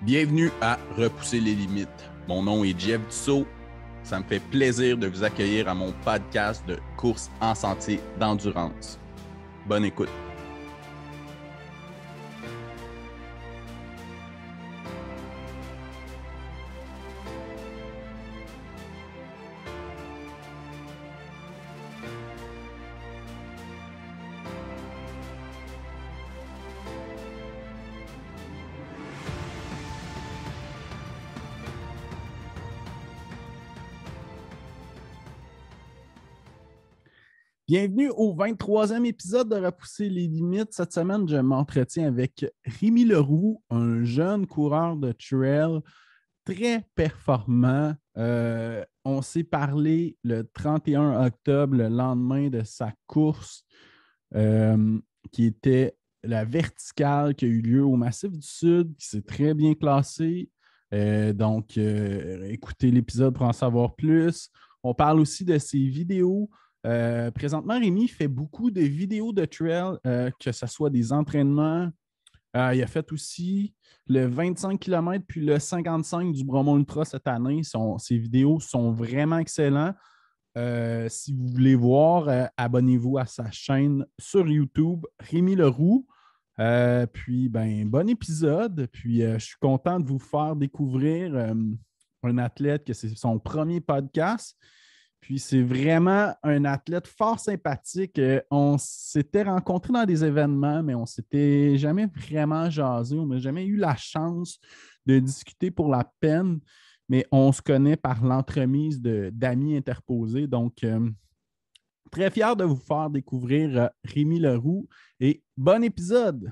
Bienvenue à Repousser les limites. Mon nom est Jeff Dussault. Ça me fait plaisir de vous accueillir à mon podcast de course en sentier d'endurance. Bonne écoute. Bienvenue au 23e épisode de Repousser les limites. Cette semaine, je m'entretiens avec Rémi Leroux, un jeune coureur de trail très performant. On s'est parlé le 31 octobre, le lendemain de sa course, qui était la verticale qui a eu lieu au Massif du Sud, qui s'est très bien classé. Donc, écoutez l'épisode pour en savoir plus. On parle aussi de ses vidéos. Présentement, Rémi fait beaucoup de vidéos de trail, que ce soit des entraînements. Il a fait aussi le 25 km puis le 55 du Bromont Ultra cette année. Ses vidéos sont vraiment excellentes. Si vous voulez voir, abonnez-vous à sa chaîne sur YouTube, Rémi Leroux. Puis, bon épisode. Puis, je suis content de vous faire découvrir un athlète que c'est son premier podcast. Puis c'est vraiment un athlète fort sympathique. On s'était rencontrés dans des événements, mais on ne s'était jamais vraiment jasé. On n'a jamais eu la chance de discuter pour la peine, mais on se connaît par l'entremise d'amis interposés. Donc, très fier de vous faire découvrir Rémi Leroux et bon épisode!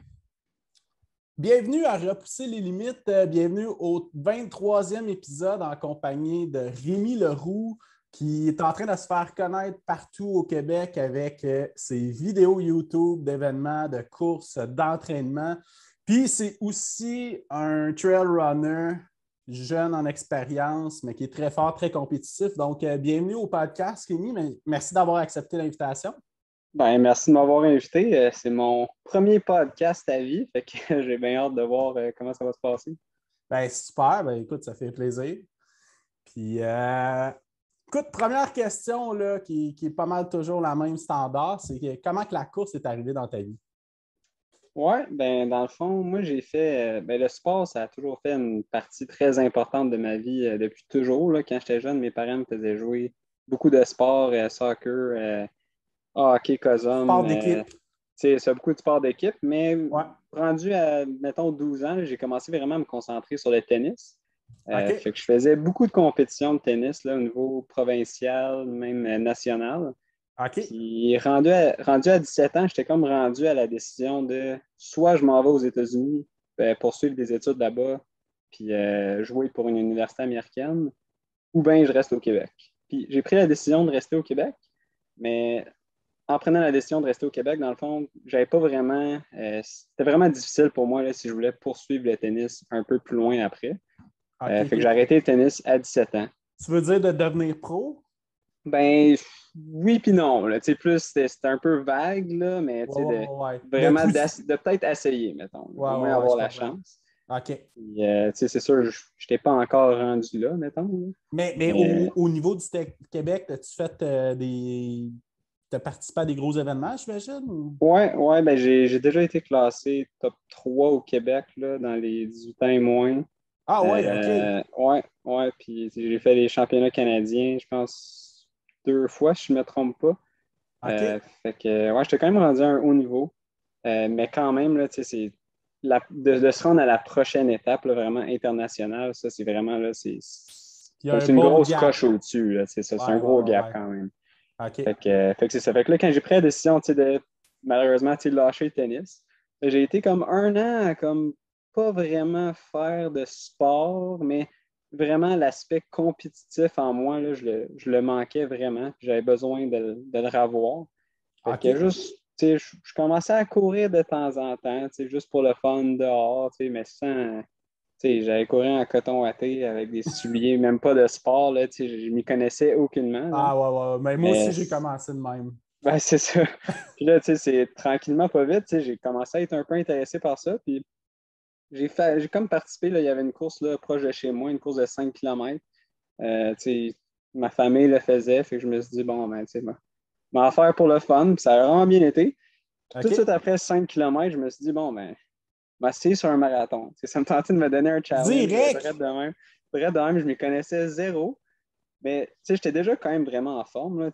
Bienvenue à Repousser les limites. Bienvenue au 23e épisode en compagnie de Rémi Leroux, qui est en train de se faire connaître partout au Québec avec ses vidéos YouTube d'événements, de courses, d'entraînement. Puis c'est aussi un trail runner jeune en expérience, mais qui est très fort, très compétitif. Donc, bienvenue au podcast, Rémi. Merci d'avoir accepté l'invitation. Merci de m'avoir invité. C'est mon premier podcast à vie, fait que j'ai bien hâte de voir comment ça va se passer. Super. Écoute, ça fait plaisir. Puis, écoute, première question là, qui est pas mal toujours la même standard, c'est comment que la course est arrivée dans ta vie? Oui, dans le fond, moi j'ai fait le sport, ça a toujours fait une partie très importante de ma vie depuis toujours. Là. Quand j'étais jeune, mes parents me faisaient jouer beaucoup de sports, soccer, hockey, Sport cosum. d'équipe. C'est beaucoup de sport d'équipe, mais Ouais. rendu à, mettons, 12 ans, j'ai commencé vraiment à me concentrer sur le tennis. OK. Fait que je faisais beaucoup de compétitions de tennis là, au niveau provincial, même national. OK. Puis rendu à 17 ans, j'étais comme rendu à la décision de soit je m'en vais aux États-Unis, poursuivre des études là-bas, puis jouer pour une université américaine, ou bien je reste au Québec. Puis j'ai pris la décision de rester au Québec, mais en prenant la décision de rester au Québec, dans le fond, j'avais pas vraiment. C'était vraiment difficile pour moi là, si je voulais poursuivre le tennis un peu plus loin après. OK. Fait que j'ai arrêté le tennis à 17 ans. Tu veux dire de devenir pro? Oui puis non. Là. Plus, c'était un peu vague, là, mais Ouais. vraiment de peut-être essayer, mettons. Au moins Ouais, avoir je la comprends. chance. OK. Puis, c'est sûr, je n'étais pas encore rendu là, mettons. Là. Mais au niveau du Québec, as-tu fait t'as participé à des gros événements, j'imagine? Ouais, j'ai déjà été classé top 3 au Québec là, dans les 18 ans et moins. Ah ouais, OK. Ouais, puis j'ai fait les championnats canadiens, je pense, 2 fois, si je ne me trompe pas. OK. Fait que, ouais, j'étais quand même rendu à un haut niveau. Mais quand même, là, c'est de se rendre à la prochaine étape, là, vraiment internationale, ça, c'est vraiment, là, c'est Il y a un une bon grosse gap. coche au-dessus, là, c'est ça, c'est un gros gap quand même. OK. Fait que c'est ça. Fait que là, quand j'ai pris la décision, malheureusement, de lâcher le tennis, j'ai été comme un an à comme pas vraiment faire de sport, mais vraiment l'aspect compétitif en moi, là, je le manquais vraiment. J'avais besoin de le revoir. Fait que OK. juste, je commençais à courir de temps en temps, juste pour le fun dehors, mais sans. J'allais courir en coton watté avec des souliers, même pas de sport, là, je m'y connaissais aucunement. Là. Ah ouais. Mais moi Mais aussi, j'ai commencé de même. c'est ça. Puis là, c'est tranquillement, pas vite, j'ai commencé à être un peu intéressé par ça. Puis j'ai comme participé, là, il y avait une course là, proche de chez moi, une course de 5 km. Ma famille le faisait, fait que je me suis dit, bon, ben, tu sais, m'en faire pour le fun, puis ça a vraiment bien été. Puis tout de OK? suite après 5 km, je me suis dit, bon, ben, m'essayer sur un marathon. Ça me tentait de me donner un challenge. Direct! Direct de même. Direct de même, je m'y connaissais zéro. Mais j'étais déjà quand même vraiment en forme. Là,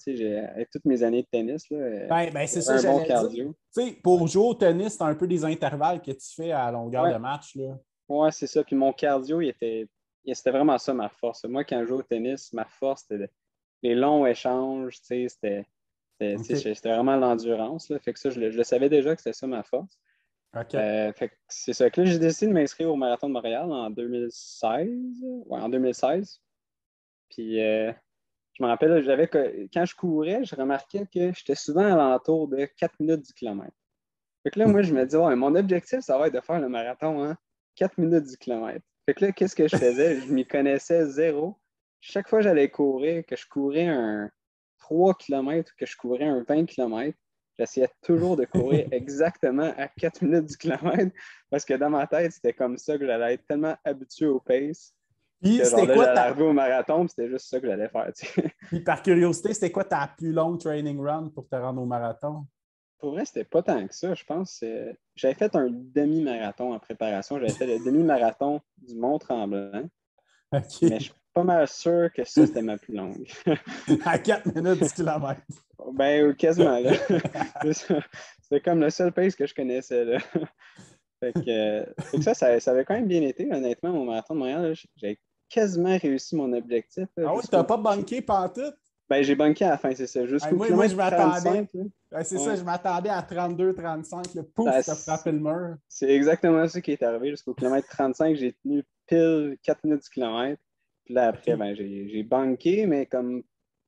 avec toutes mes années de tennis, là, Ben, c'est j'avais ça, un bon j'allais dire. cardio. Tu sais, pour jouer au tennis, c'est un peu des intervalles que tu fais à longueur Ouais, de match, là. ouais, c'est ça. Puis mon cardio, c'était vraiment ça ma force. Moi, quand je joue au tennis, ma force, c'était les longs échanges. OK. C'était vraiment l'endurance. Là. Fait que ça, je le savais déjà que c'était ça ma force. OK. Fait que c'est ça que là, j'ai décidé de m'inscrire au Marathon de Montréal en 2016. Ouais, en 2016. Puis je me rappelle, quand je courais, je remarquais que j'étais souvent à l'entour de 4 minutes du kilomètre. Fait que là, moi, je me dis, ouais, mon objectif, ça va être de faire le marathon en 4 minutes du kilomètre. Fait que là, qu'est-ce que je faisais? Je m'y connaissais zéro. Chaque fois que j'allais courir, que je courais un 3 km ou que je courais un 20 km, j'essayais toujours de courir exactement à 4 minutes du kilomètre parce que dans ma tête, c'était comme ça que j'allais être tellement habitué au pace Puis que genre c'était là, quoi j'allais ta. arriver au marathon, puis c'était juste ça que j'allais faire. Puis par curiosité, c'était quoi ta plus longue training run pour te rendre au marathon? Pour vrai, c'était pas tant que ça. Je pense j'avais fait un demi-marathon en préparation. J'avais fait le demi-marathon du Mont-Tremblant, mais je OK. suis pas mal sûr que ça, c'était ma plus longue. À 4 minutes du kilomètre. Ben, quasiment, là. C'était comme le seul pace que je connaissais, là. Fait que ça avait quand même bien été, honnêtement, mon marathon de Montréal. Là, j'avais quasiment réussi mon objectif là, Ah oui, t'as jusqu'au. pas bunké pantoute? Ben, j'ai bunké à la fin, c'est ça. Hey, Jusqu'au moi, je kilomètre m'attendais. 35, là. Ouais, c'est ça, Ouais. je m'attendais à 32-35. Le pouf, Ça, t'as frappé le mur. C'est exactement ça qui est arrivé. Jusqu'au kilomètre 35, j'ai tenu pile 4 minutes du kilomètre. Puis là, après, OK. ben, j'ai banqué, mais comme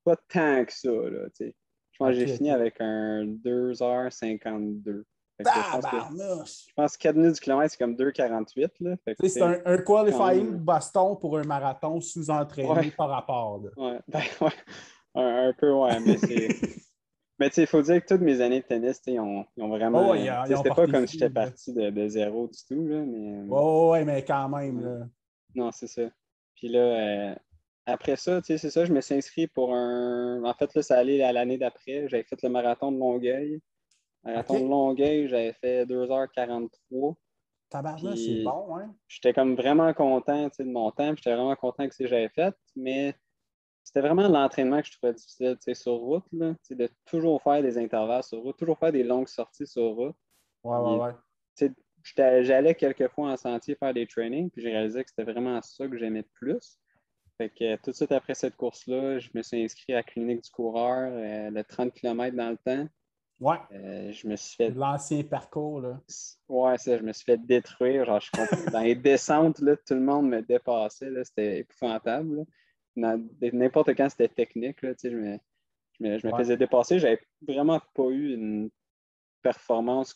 pas tant que ça. Là, je pense que j'ai OK, fini OK. avec un 2h52. Fait que Tabarnouche! je pense que 4 minutes du kilomètre, c'est comme 2h48. Là. Fait que Tu sais, c'est c'est un quand qualifying même. Boston pour un marathon Ouais, sous-entraîné par rapport, là. ouais, ben, ouais. Un peu, ouais, mais c'est. Mais il faut dire que toutes mes années de tennis, ils ont Oh, ouais, vraiment. ils ont C'était pas porté comme si j'étais fruit, là. parti de zéro du tout, là, mais. Oh, ouais, mais quand même, Ouais. là. Non, c'est ça. Puis là, après ça, c'est ça, je me suis inscrit pour un. En fait, là, ça allait à l'année d'après. J'avais fait le marathon de Longueuil. Marathon de OK. Longueuil, j'avais fait 2h43. Tabarnouche, c'est Puis bon, hein? j'étais comme vraiment content, de mon temps. Puis j'étais vraiment content que ce que j'avais fait. Mais c'était vraiment l'entraînement que je trouvais difficile, sur route, là. De toujours faire des intervalles sur route, toujours faire des longues sorties sur route. Ouais, ouais, Puis, ouais. j'allais quelques fois en sentier faire des trainings, puis j'ai réalisé que c'était vraiment ça que j'aimais le plus. Fait que tout de suite après cette course-là, je me suis inscrit à la clinique du coureur, le 30 km dans le temps. Ouais, Je me suis fait. l'ancien parcours, là. Ouais, ça, je me suis fait détruire. Genre, dans les descentes, là, tout le monde me dépassait. Là, c'était épouvantable. Là. N'importe quand c'était technique, là, je me Ouais. faisais dépasser. J'avais vraiment pas eu une performance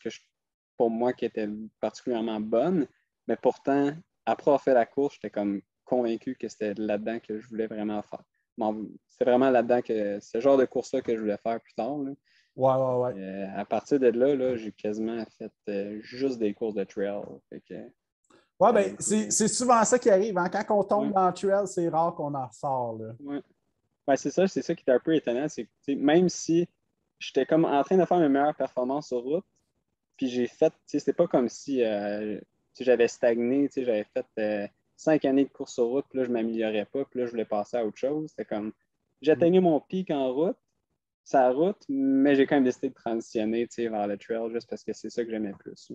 pour moi qui était particulièrement bonne. Mais pourtant, après avoir fait la course, j'étais comme convaincu que c'était là-dedans que je voulais vraiment faire. Bon, c'est vraiment là-dedans que c'est ce genre de course-là que je voulais faire plus tard. Là. Ouais, ouais, ouais. À partir de là, j'ai quasiment fait juste des courses de trail. Fait que, Ouais, ça a ben, été. c'est souvent ça qui arrive, hein. Quand on tombe Ouais, dans le trail, c'est rare qu'on en ressort, là. ouais. Ouais, c'est ça qui était un peu étonnant. C'est que même si j'étais comme en train de faire mes meilleures performances sur route, puis j'ai fait, c'était pas comme si j'avais stagné, j'avais fait 5 années de course sur route, puis là, je m'améliorais pas, puis là, je voulais passer à autre chose. C'était comme, Mm. j'atteignais mon pic en route, sa route, mais j'ai quand même décidé de transitionner, vers le trail, juste parce que c'est ça que j'aimais plus.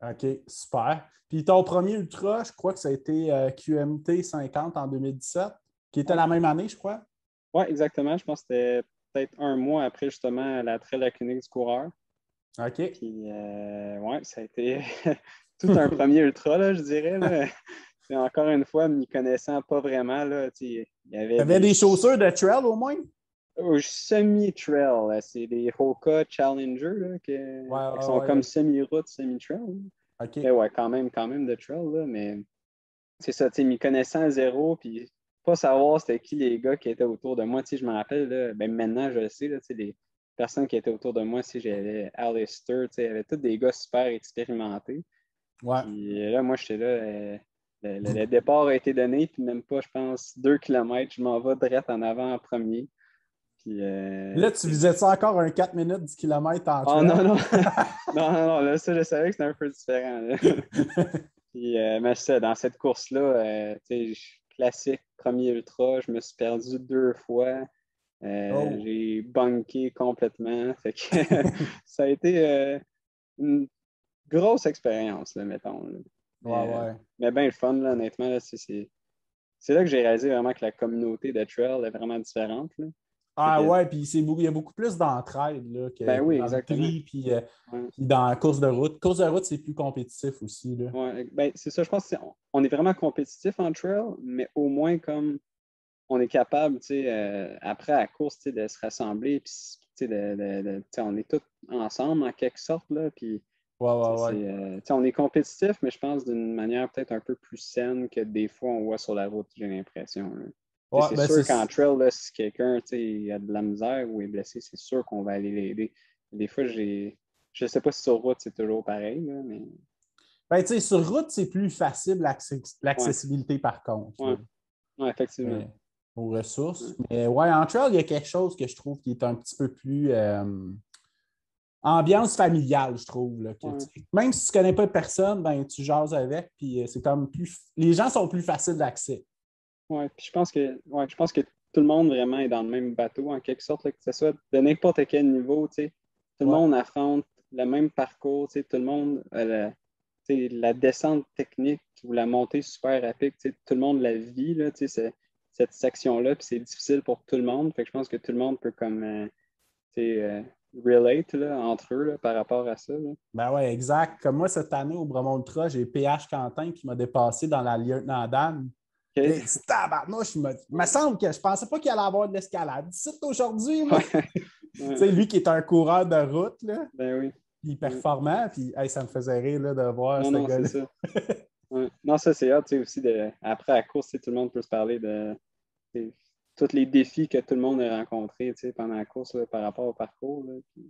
OK, super. Puis ton premier ultra, je crois que ça a été QMT 50 en 2017, qui était Ouais. la même année, je crois. Ouais, exactement. Je pense que c'était peut-être un mois après, justement, la trail à la clinique du coureur. OK. Puis, ouais, ça a été tout un premier ultra, là, je dirais. Là. Encore une fois, m'y connaissant pas vraiment, là, il y avait T'avais des des chaussures de trail au moins? semi-trail. Là. C'est des Hoka Challenger là, Ouais, qui sont ouais, comme ouais. semi-route, semi-trail. Là. Mais OK. ouais, quand même de trail. Là, mais c'est ça, m'y connaissant à zéro, puis pas savoir c'était qui les gars qui étaient autour de moi. Je me rappelle, là, ben maintenant, je le sais, là, les personnes qui étaient autour de moi, j'avais Alistair, il y avait tous des gars super expérimentés. Ouais. Puis là, moi, j'étais là. Le départ a été donné, puis même pas, je pense, 2 kilomètres, je m'en vais direct en avant en premier. Puis, Là, tu visais ça encore un 4 minutes 10 km en oh trail? non, non! Non, non, non, là, ça, je savais que c'était un peu différent. Là. Puis, mais ça, dans cette course-là, classique, premier ultra, je me suis perdu 2 fois. Oh! J'ai bunké complètement. Fait que ça a été une grosse expérience, là, mettons. Là. Ouais, ouais. Mais bien le fun, là, honnêtement. Là, c'est là que j'ai réalisé vraiment que la communauté de trail est vraiment différente. Là. Fait Ah que, ouais, puis il y a beaucoup plus d'entraide là, ben que oui, dans le exactement. tri, Ouais. puis dans la course de route. Course de route, c'est plus compétitif aussi. Là. Ouais, ben, c'est ça, je pense qu'on est vraiment compétitif en trail, mais au moins comme on est capable, après la course, de se rassembler, puis on est tous ensemble en quelque sorte, là, puis Ouais, ouais, ouais. on est compétitif, mais je pense d'une manière peut-être un peu plus saine que des fois on voit sur la route, j'ai l'impression. Là. Ouais, C'est ben sûr qu'en trail, là, si quelqu'un a de la misère ou est blessé, c'est sûr qu'on va aller l'aider. Des fois, je sais pas si sur route c'est toujours pareil, là, mais ben, sur route, c'est plus facile ouais, l'accessibilité par contre. Là. ouais, ouais, effectivement. Mais, aux ressources. Ouais, Mais ouais, en trail, il y a quelque chose que je trouve qui est un petit peu plus ambiance familiale, je trouve. Là, ouais, même si tu ne connais pas personne, ben, tu jases avec, puis c'est comme plus. Les gens sont plus faciles d'accès. ouais. Puis je pense que tout le monde vraiment est dans le même bateau en quelque sorte, là, que ce soit de n'importe quel niveau, tout le Ouais. monde affronte le même parcours, tout le monde a la descente technique ou la montée super rapide, tout le monde la vit, là, cette section-là, puis c'est difficile pour tout le monde. Fait que je pense que tout le monde peut comme relate là, entre eux là, par rapport à ça. Là. Ben ouais, exact. Comme moi, cette année, au Bromont Ultra, j'ai PH Quentin qui m'a dépassé dans la Lieutenant Dan. OK. Puis, tabarnouche, il me semble que je pensais pas qu'il allait avoir de l'escalade. C'est aujourd'hui, moi. Ouais, Tu ouais. sais, lui qui est un coureur de route, là, Ben oui. puis Ouais. performant, puis hey, ça me faisait rire là, de voir Non, ce non, c'est gars-là. ça. Ouais. Non, ça, c'est hot, aussi, après la course, tout le monde peut se parler de t'sais, tous les défis que tout le monde a rencontrés pendant la course là, par rapport au parcours. Là, puis...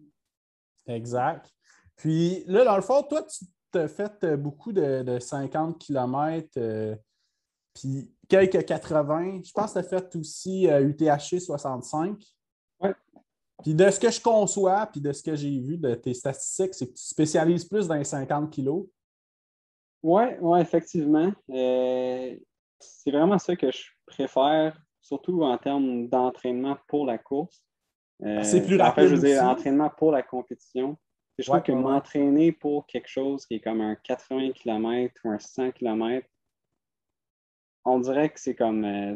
Exact. Puis là, dans le fond, toi, tu t'as fait beaucoup de 50 km, puis quelques 80. Je pense que tu as fait aussi UTHC 65. Ouais, Puis de ce que je conçois, puis de ce que j'ai vu de tes statistiques, c'est que tu spécialises plus dans les 50 kilos. ouais, ouais, effectivement. C'est vraiment ça que je préfère, surtout en termes d'entraînement pour la course. C'est plus En fait, je rapide veux dire, aussi. entraînement pour la compétition. Je trouve Ouais, que ouais, ouais. m'entraîner pour quelque chose qui est comme un 80 km ou un 100 km, on dirait que c'est comme.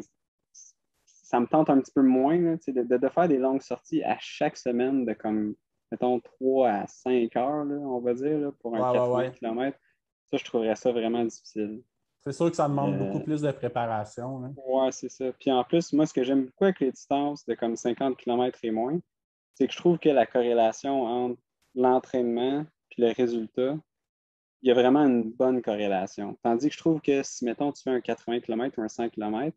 Ça me tente un petit peu moins là, de faire des longues sorties à chaque semaine de comme, mettons, 3 à 5 heures, là, on va dire, là, pour un Ouais, ouais, 80 ouais. km. Ça, je trouverais ça vraiment difficile. C'est sûr que ça demande beaucoup Euh, plus de préparation. Hein. ouais, c'est ça. Puis en plus, moi, ce que j'aime beaucoup avec les distances de comme 50 km et moins, c'est que je trouve que la corrélation entre l'entraînement et le résultat, il y a vraiment une bonne corrélation. Tandis que je trouve que si, mettons, tu fais un 80 km ou un 100 km,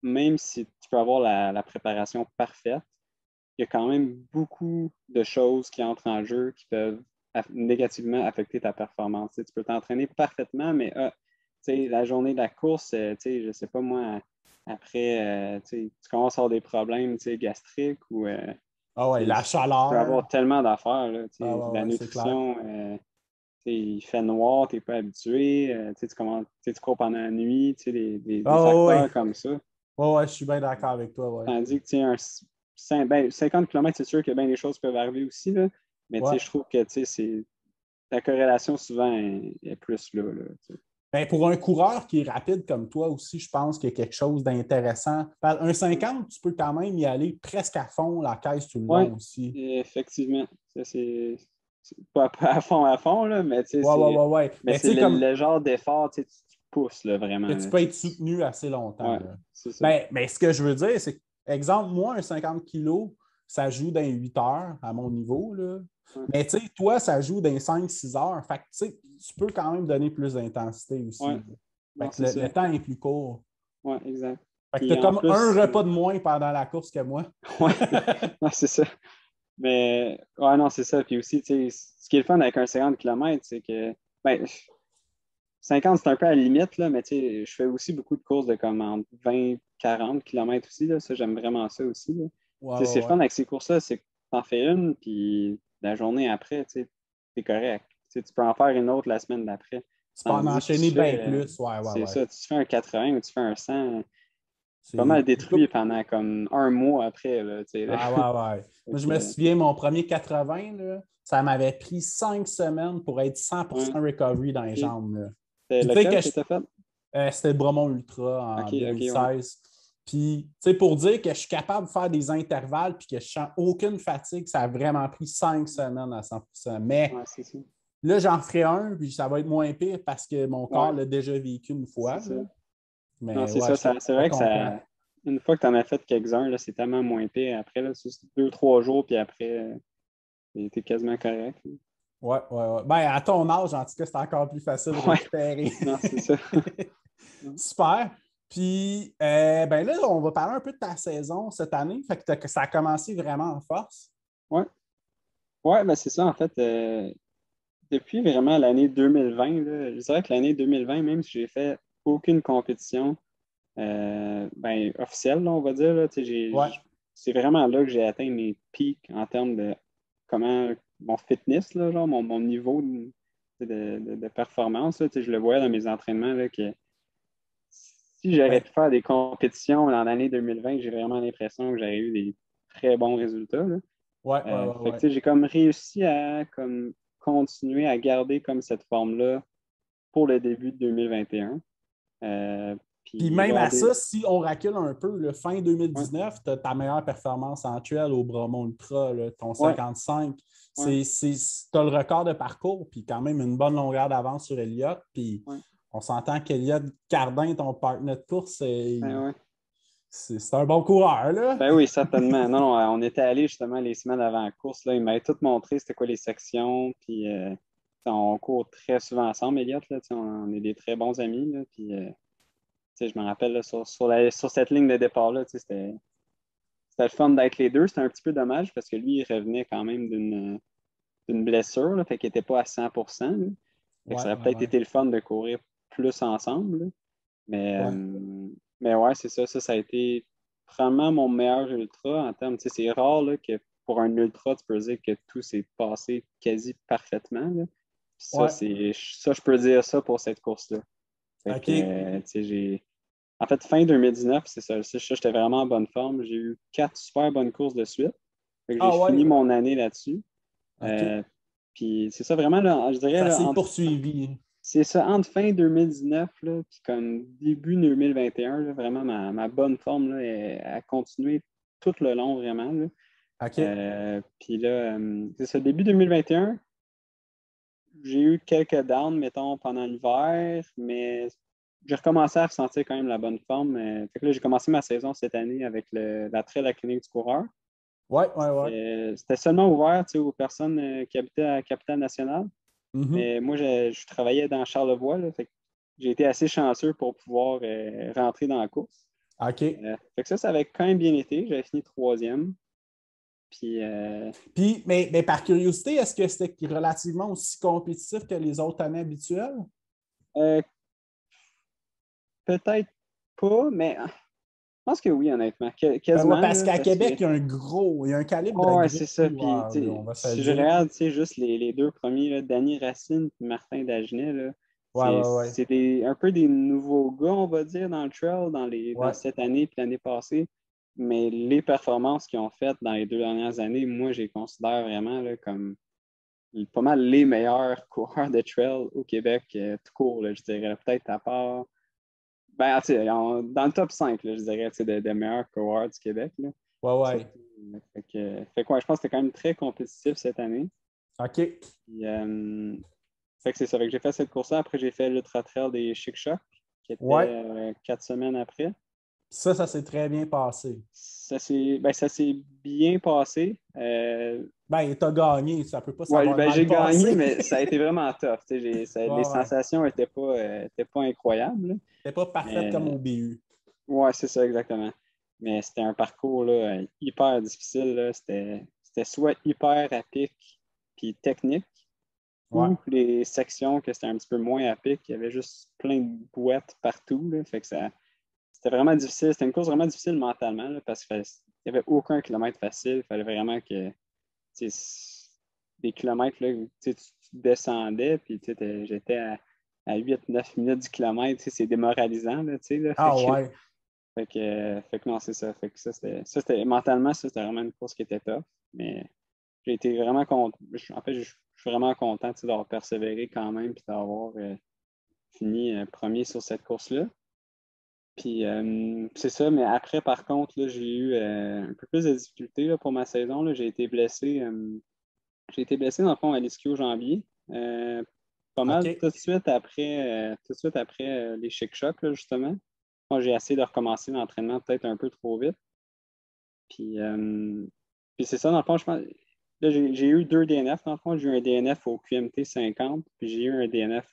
même si tu peux avoir la préparation parfaite, il y a quand même beaucoup de choses qui entrent en jeu qui peuvent négativement affecter ta performance. Tu peux t'entraîner parfaitement, mais la journée de la course, je ne sais pas moi, après, tu commences à avoir des problèmes gastriques ou Ah ouais, la tu peux chaleur. avoir tellement d'affaires. Là, Ah ouais, la ouais, c'est clair. nutrition, il fait noir, tu n'es pas habitué, tu cours pendant la nuit, des Ah ouais, facteurs ouais. comme ça. Ouais, ouais, je suis bien d'accord avec toi, ouais. Tandis que, ben, 50 km, c'est sûr que bien des choses peuvent arriver aussi, là. Mais, Ouais. je trouve que, la corrélation, souvent, est plus là, Ben, pour un coureur qui est rapide comme toi aussi, je pense qu'il y a quelque chose d'intéressant. Un 50, tu peux quand même y aller presque à fond la caisse tout le Oui, long aussi. effectivement. Ça, c'est pas à fond, là, mais, Ouais, ouais, ouais, ouais. mais Mais tu c'est sais, comme le genre d'effort, tu pousses, là, que vraiment, tu là, peux être soutenu assez longtemps. Ouais, Là. c'est ça. Ben, mais ce que je veux dire, c'est que, exemple, moi, un 50 kilos, ça joue dans 8 heures à mon niveau. Là. Ouais, Mais tu sais, toi, ça joue dans 5-6 heures. Fait que tu sais, tu peux quand même donner plus d'intensité aussi. ouais. Là. Fait Non, que c'est ça. le temps est plus court. Ouais, exact. Fait que tu as Puis en comme un plus, repas de moins pendant la course que moi. ouais, non, c'est ça. Mais, ouais, non, c'est ça. Puis aussi, ce qui est le fun avec un 50 km, c'est que, ben, 50, c'est un peu à la limite, là, mais tu sais, je fais aussi beaucoup de courses de comme entre 20-40 km aussi. Là, ça, j'aime vraiment ça aussi. Là. Ouais, Tu sais, ouais, c'est le ouais. fun avec ces courses-là, c'est que tu en fais une, puis la journée après, tu sais, c'est correct. Tu sais, tu peux en faire une autre la semaine d'après. Tu peux en Tandis que enchaîner tu bien fais, plus. Ouais, ouais, c'est ouais. ça, tu fais un 80 ou tu fais un 100, pas C'est mal détruit pendant comme un mois après, là, tu sais, là. Ah ouais, ouais. Fait Moi, je me que, souviens, mon premier 80, là, ça m'avait pris 5 semaines pour être ouais, 100% recovery dans les ok. jambes. Là. C'était Puis tu sais lequel que que t'as fait? c'était le Bromont Ultra Ok, en ok, ouais. 2016. Puis, tu sais, pour dire que je suis capable de faire des intervalles puis que je sens aucune fatigue, ça a vraiment pris 5 semaines à 100%. Mais Ouais, c'est ça. là, j'en ferai un, puis ça va être moins pire parce que mon corps Ouais, l'a déjà vécu une c'est fois. ça. Là. Non, Mais c'est ouais, ça, c'est je te vrai que comprends. ça. Une fois que tu en as fait quelques-uns, là, c'est tellement moins pire. Après, là, c'est 2, 3 jours, puis après, t'es quasiment correct. Là. Ouais, ouais, ouais. Ben, à ton âge, en tout cas, c'est encore plus facile de Ouais, récupérer. non, c'est ça. Super. Puis, ben là, on va parler un peu de ta saison cette année. Fait que ça a commencé vraiment en force. Ouais, ouais, ben c'est ça, en fait. Depuis vraiment l'année 2020, là, je dirais que l'année 2020, même si j'ai fait aucune compétition ben, officielle, là, on va dire, là, tu sais, Ouais, c'est vraiment là que j'ai atteint mes pics en termes de comment mon fitness, là, genre mon niveau de performance. Là, tu sais, je le voyais dans mes entraînements là, que si j'aurais ben, pu faire des compétitions dans l'année 2020, j'ai vraiment l'impression que j'aurais eu des très bons résultats. Là. ouais, ouais, ouais, Fait que, ouais. tu sais, j'ai comme réussi à comme, continuer à garder comme cette forme-là pour le début de 2021. Puis Puis même là, à ça, si on recule un peu, le fin ouais, 2019, tu as ta meilleure performance actuelle au Bromont Ultra, là, ton ouais, 55. ouais, Tu as le record de parcours, puis quand même une bonne longueur d'avance sur Elliott. Puis ouais, on s'entend qu'Elliott Cardin, ton partenaire de course, ouais. c'est un bon coureur, là. Ben oui, certainement. Non, non, on était allé justement les semaines avant la course. Là, il m'avait tout montré c'était quoi les sections. Puis on court très souvent ensemble, Elliott. Là, on est des très bons amis. Là, puis je me rappelle là, sur cette ligne de départ-là, c'était le fun d'être les deux. C'était un petit peu dommage parce que lui, il revenait quand même d'une blessure. Là, fait qu'il n'était pas à 100%. Là. Fait que Ouais, ça aurait ouais, peut-être ouais. été le fun de courir plus ensemble. Là. Mais, Ouais, mais ouais, c'est ça. Ça a été probablement mon meilleur ultra en termes. Tu sais, c'est rare là, que pour un ultra, tu peux dire que tout s'est passé quasi parfaitement. Là. Puis ouais. ça, je peux dire ça pour cette course-là. Fait que, OK. tu sais, en fait, fin 2019, c'est ça. J'étais vraiment en bonne forme. J'ai eu 4 super bonnes courses de suite. Fait que j'ai Ah fini ouais. mon année là-dessus. OK. Euh, Puis c'est ça vraiment, là, je dirais, Ça là, s'est poursuivi. c'est ça, entre fin 2019 là, puis comme début 2021, là, vraiment ma bonne forme là, a continué tout le long, vraiment. Là. OK. Puis là, c'est ça, début 2021, j'ai eu quelques downs, mettons, pendant l'hiver, mais j'ai recommencé à ressentir quand même la bonne forme. Fait que là, j'ai commencé ma saison cette année avec la trail à la clinique du coureur. Ouais, ouais, ouais. C'était seulement ouvert tu sais, aux personnes qui habitaient à Capitale-Nationale. Mhm. Mais moi, je travaillais dans Charlevoix, là, fait que j'ai été assez chanceux pour pouvoir rentrer dans la course. OK. Fait que ça avait quand même bien été. J'avais fini troisième. Puis, Puis, mais par curiosité, est-ce que c'était relativement aussi compétitif que les autres années habituelles? euh, peut-être pas, mais je pense que oui, honnêtement. Ouais, Quasiment, parce là, qu'à parce Québec, que, il y a un calibre de oh, ouais, gros c'est ça. Puis, coureurs, tu là, sais, on va se le si je dire. regarde, tu sais, juste les deux premiers, là, Danny Racine et Martin Dagenet, là, Ouais, ouais, ouais. c'est un peu des nouveaux gars, on va dire, dans le trail dans Ouais. cette année et l'année passée. Mais les performances qu'ils ont faites dans les 2 dernières années, moi, je les considère vraiment là, comme pas mal les meilleurs coureurs de trail au Québec, tout court, là, je dirais. Peut-être à part. Ben, tu sais, dans le top 5, là, je dirais, tu sais, de meilleurs coureurs du Québec. Là. Ouais, ouais. Surtout. Fait que, ouais, je pense que c'était quand même très compétitif cette année. OK. Puis, fait que c'est ça. Fait que j'ai fait cette course-là. Après, j'ai fait l'Ultra Trail des Chic Chocs, qui Ouais. était 4 semaines après. Ça s'est très bien passé. Ça s'est bien passé. Ben, t'as gagné, ça peut pas Ouais, savoir ben, mal j'ai gagné, passé. mais ça a été vraiment tough. Tu sais, les Ouais, ouais. sensations étaient pas incroyables. Là. C'était pas parfaite comme Mais au BU. ouais, c'est ça exactement. Mais c'était un parcours là, hyper difficile. Là. C'était soit hyper à pic puis technique, Ouais. ou les sections que c'était un petit peu moins à pic, il y avait juste plein de boîtes partout. Là, fait que c'était vraiment difficile. C'était une course vraiment difficile mentalement là, parce qu'il n'y avait aucun kilomètre facile. Il fallait vraiment que des kilomètres, là, tu descendais, puis j'étais à 8-9 minutes du kilomètre. C'est démoralisant. Là, là, Ah ouais. fait que non, c'est ça. Fait que c'était mentalement, ça, c'était vraiment une course qui était tough. Mais j'ai été vraiment content. En fait, je suis vraiment content d'avoir persévéré quand même et d'avoir fini premier sur cette course-là. Puis c'est ça, mais après, par contre, là, j'ai eu un peu plus de difficultés là, pour ma saison. Là. J'ai été blessé, dans le fond, à l'ischio-jambier. Pas mal OK. tout de suite après les Chic-Chocs, là, justement. Moi, j'ai essayé de recommencer l'entraînement peut-être un peu trop vite. Puis, puis c'est ça, dans le fond, je pense. Là, j'ai eu 2 DNF, dans le fond. J'ai eu un DNF au QMT 50, puis j'ai eu un DNF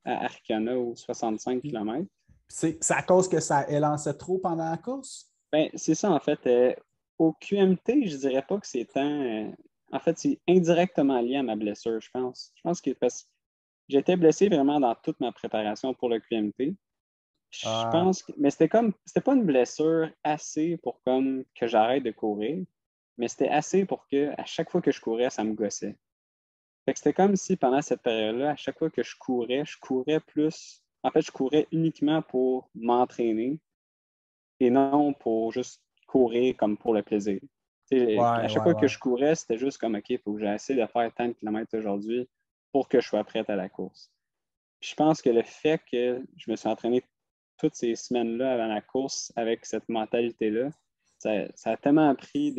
à Arcana au 65 Puis, km. c'est à cause que ça élançait trop pendant la course? Ben, c'est ça, en fait. Au QMT, je dirais pas que c'est tant. En fait, c'est indirectement lié à ma blessure, je pense. Je pense que parce que j'étais blessé vraiment dans toute ma préparation pour le QMT. Je Ah, pense que, mais c'était pas une blessure assez pour comme que j'arrête de courir, mais c'était assez pour que à chaque fois que je courais, ça me gossait. Fait que c'était comme si pendant cette période-là, à chaque fois que je courais plus. En fait, je courais uniquement pour m'entraîner et non pour juste courir comme pour le plaisir. À ouais, chaque ouais, fois que ouais. je courais, c'était juste comme OK, il faut que j'essaie de faire tant de kilomètres aujourd'hui pour que je sois prête à la course. Puis je pense que le fait que je me suis entraîné toutes ces semaines-là avant la course avec cette mentalité-là, ça a tellement pris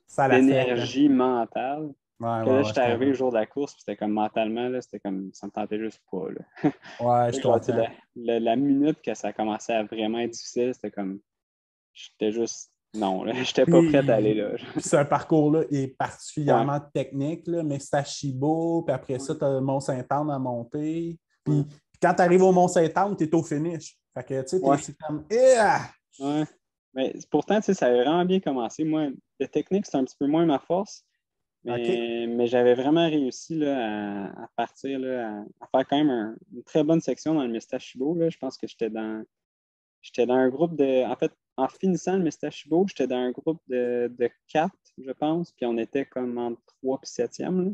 Ça l'affecte, hein. d'énergie mentale Ouais, que ouais, là, ouais, je j'étais arrivé comprends. le jour de la course, puis c'était comme mentalement, là, c'était comme ça me tentait juste pas. Là. Ouais, je Genre, tu sais, comprends. la minute que ça a commencé à vraiment être difficile, c'était comme j'étais juste non, là, j'étais pas prête à aller Puis, là. puis ce parcours-là est Ouais, particulièrement technique, là, mais c'est à Chibo, puis après ça, ouais, tu as le Mont-Saint-Anne à monter. ouais, Puis quand tu arrives au Mont-Saint-Anne, tu es au finish. Fait que, tu sais, ouais, c'est comme, ah! ouais. Mais pourtant, tu sais, ça a vraiment bien commencé. Moi, la technique, c'est un petit peu moins ma force. OK. Mais j'avais vraiment réussi là, à partir, là, à faire quand même une très bonne section dans le Mistachibo. Là. Je pense que j'étais dans un groupe de. En fait, en finissant le Mistachibo, j'étais dans un groupe de 4, je pense. Puis on était comme entre 3 et 7e. Là.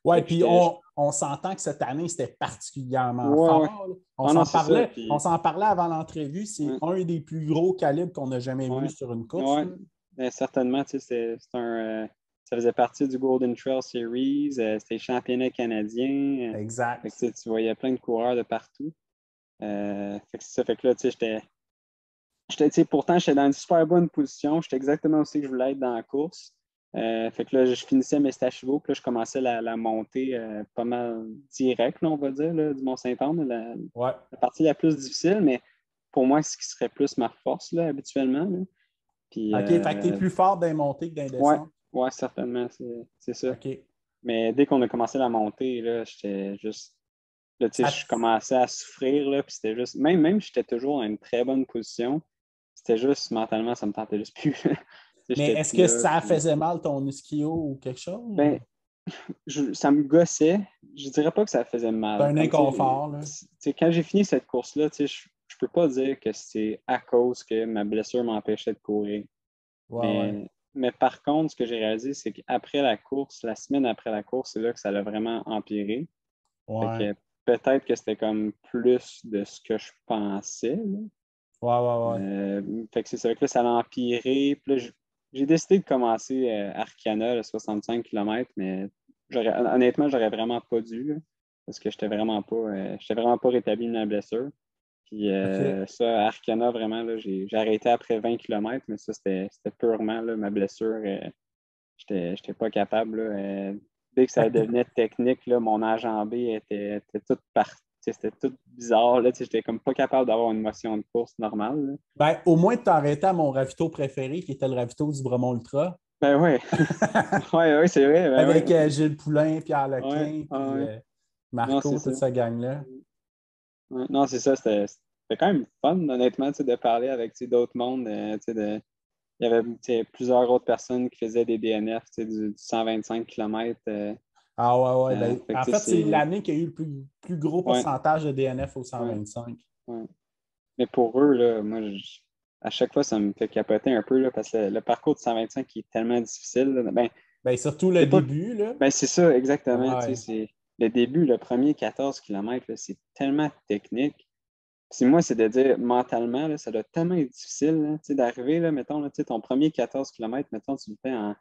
Ouais, Fait que puis j'étais. on s'entend que cette année, c'était particulièrement Ouais, ouais. fort, là. Ah non, c'est ça. On Puis, s'en parlait avant l'entrevue. C'est ouais, un des plus gros calibres qu'on a jamais vu ouais. sur une course, Ouais. là. Ben, certainement, tu sais, c'est un. Ça faisait partie du Golden Trail Series. C'était les championnats canadiens. Fait que, Exact. tu voyais plein de coureurs de partout. Fait que c'est ça. Fait que là, tu sais, tu sais, pourtant, j'étais dans une super bonne position. J'étais exactement aussi que je voulais être dans la course. Fait que là, je finissais mes stages chevaux, puis là, je commençais la montée pas mal direct, là, on va dire, là, du Mont-Saint-Anne, Ouais. la partie la plus difficile, mais pour moi, c'est ce qui serait plus ma force, là, habituellement. Là. Puis, OK, fait que tu es plus fort d'un montée que d'un ouais, descente. ouais, certainement, c'est ça. OK. Mais dès qu'on a commencé la montée, là, j'étais juste. Là, tu sais, Ça je commençais à souffrir, là, puis c'était juste. Même si j'étais toujours dans une très bonne position, c'était juste mentalement, ça me tentait juste plus. Tu sais, Mais j'étais est-ce plus que là. ça Puis, faisait mal ton ischio ou quelque chose? ben, ça me gossait. Je dirais pas que ça faisait C'est mal. un Comme, inconfort, là. tu sais, quand j'ai fini cette course-là, tu sais, je peux pas dire que c'est à cause que ma blessure m'empêchait de courir. Ouais, ouais. Mais par contre, ce que j'ai réalisé, c'est qu'après la course, la semaine après la course, c'est là que ça l'a vraiment empiré. Fait Ouais. que peut-être que c'était comme plus de ce que je pensais. Là. Ouais, ouais, ouais. Fait que c'est ça. Fait que là, ça l'a empiré. Puis là, j'ai décidé de commencer Arcana, le 65 km, mais honnêtement, j'aurais vraiment pas dû. Là, parce que j'étais vraiment pas rétabli de ma blessure. Puis OK. ça, Arcana, vraiment, là, j'ai arrêté après 20 km, mais ça, c'était purement là, ma blessure. J'étais pas capable. Là, dès que ça Fait que devenait technique, là, mon enjambé était tout parti. C'était tout bizarre. Là, j'étais comme pas capable d'avoir une motion de course normale. Là. ben, au moins, tu as arrêté à mon ravito préféré, qui était le ravito du Bromont Ultra. Ben ouais. Ouais, ouais, c'est vrai. Ben Avec ouais. Gilles Poulain, Pierre Ouais, Lequin, ah puis ouais. Non, c'est Marco, ça. toute sa gang-là. Ouais, non, c'est ça. C'était quand même fun, honnêtement, tu sais, de parler avec tu sais, d'autres mondes. Tu sais, il y avait tu sais, plusieurs autres personnes qui faisaient des DNF tu sais, du 125 km. Ah ouais, ouais. Ben, Fait que, en tu sais, fait, c'est c'est... l'année qui a eu le plus gros Ouais, pourcentage de DNF au ouais, 125. ouais. Mais pour eux, là, moi, à chaque fois, ça me fait capoter un peu, là, parce que le parcours de 125 qui est tellement difficile. Là, ben, Ben, surtout le c'est pas... début, là. Ben, c'est ça, exactement. Tu sais, Ouais. c'est le début, le premier 14 km, là, c'est tellement technique. Puis moi, c'est de dire mentalement, là, ça doit tellement être difficile là, tu sais, d'arriver, là, mettons, là, tu sais, ton premier 14 km, mettons, tu le fais en,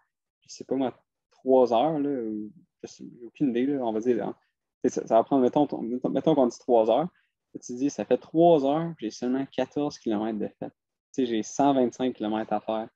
je sais pas moi, 3 heures, là, ou, j'ai aucune idée, là, on va dire. Hein. Tu sais, ça va prendre, mettons qu'on dit 3 heures. Là, tu dis, ça fait 3 heures, j'ai seulement 14 km de fait. Tu sais, j'ai 125 km à faire.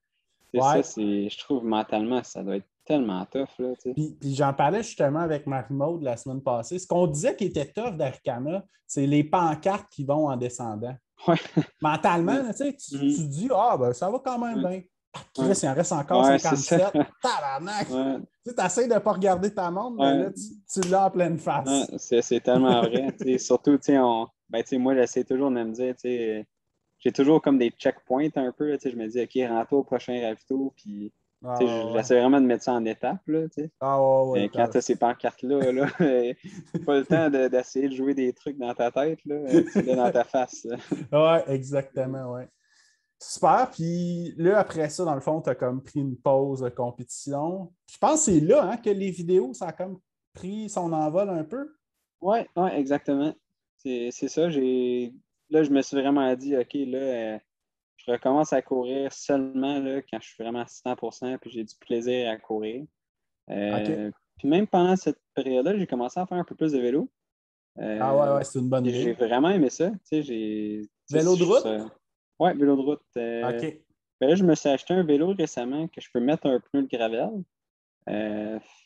C'est ça, Ouais. je trouve mentalement, ça doit être tellement tough, là, tu sais. Puis j'en parlais justement avec Marie-Maude la semaine passée. Ce qu'on disait qui était tough d'Aricana, c'est les pancartes qui vont en descendant. Ouais, Mentalement, ouais, là, tu sais, mhm, tu te dis, ah, ben, ça va quand même ouais, bien. Ah, Chris, ouais, il en reste encore ouais, c'est ça. 57. Tabarnak! Ouais, Tu essaies de ne pas regarder ta montre, mais là, ouais. tu l'as en pleine Ouais, face. c'est tellement vrai. Tu sais, surtout, tu sais, ben, tu sais, moi, j'essaie toujours de me dire, tu sais, j'ai toujours comme des checkpoints un peu. Là, tu sais, je me dis, OK, rends-toi au prochain ravito. Puis, Ah tu sais, ouais, ouais. j'essaie vraiment de mettre ça en étapes. Là, tu sais. Ah ouais, ouais. Mais quand tu as ces pancartes-là, là, pas le temps d'essayer de jouer des trucs dans ta tête. Là, tu l'as dans ta face. Là. Ouais, exactement, ouais. Super. Puis là, après ça, dans le fond, tu as comme pris une pause de compétition. Je pense que c'est là hein, que les vidéos, ça a comme pris son envol un peu. Ouais, ouais, exactement. C'est ça. Là, je me suis vraiment dit, OK, là, je recommence à courir seulement là, quand je suis vraiment à 100% puis j'ai du plaisir à courir. OK. Puis même pendant cette période-là, j'ai commencé à faire un peu plus de vélo. Ah ouais, Euh, ouais, c'est une bonne puis j'ai idée. vraiment aimé ça. Tu sais, Vélo de route? ouais, vélo de route. OK. Ben là, je me suis acheté un vélo récemment que je peux mettre un pneu de gravel.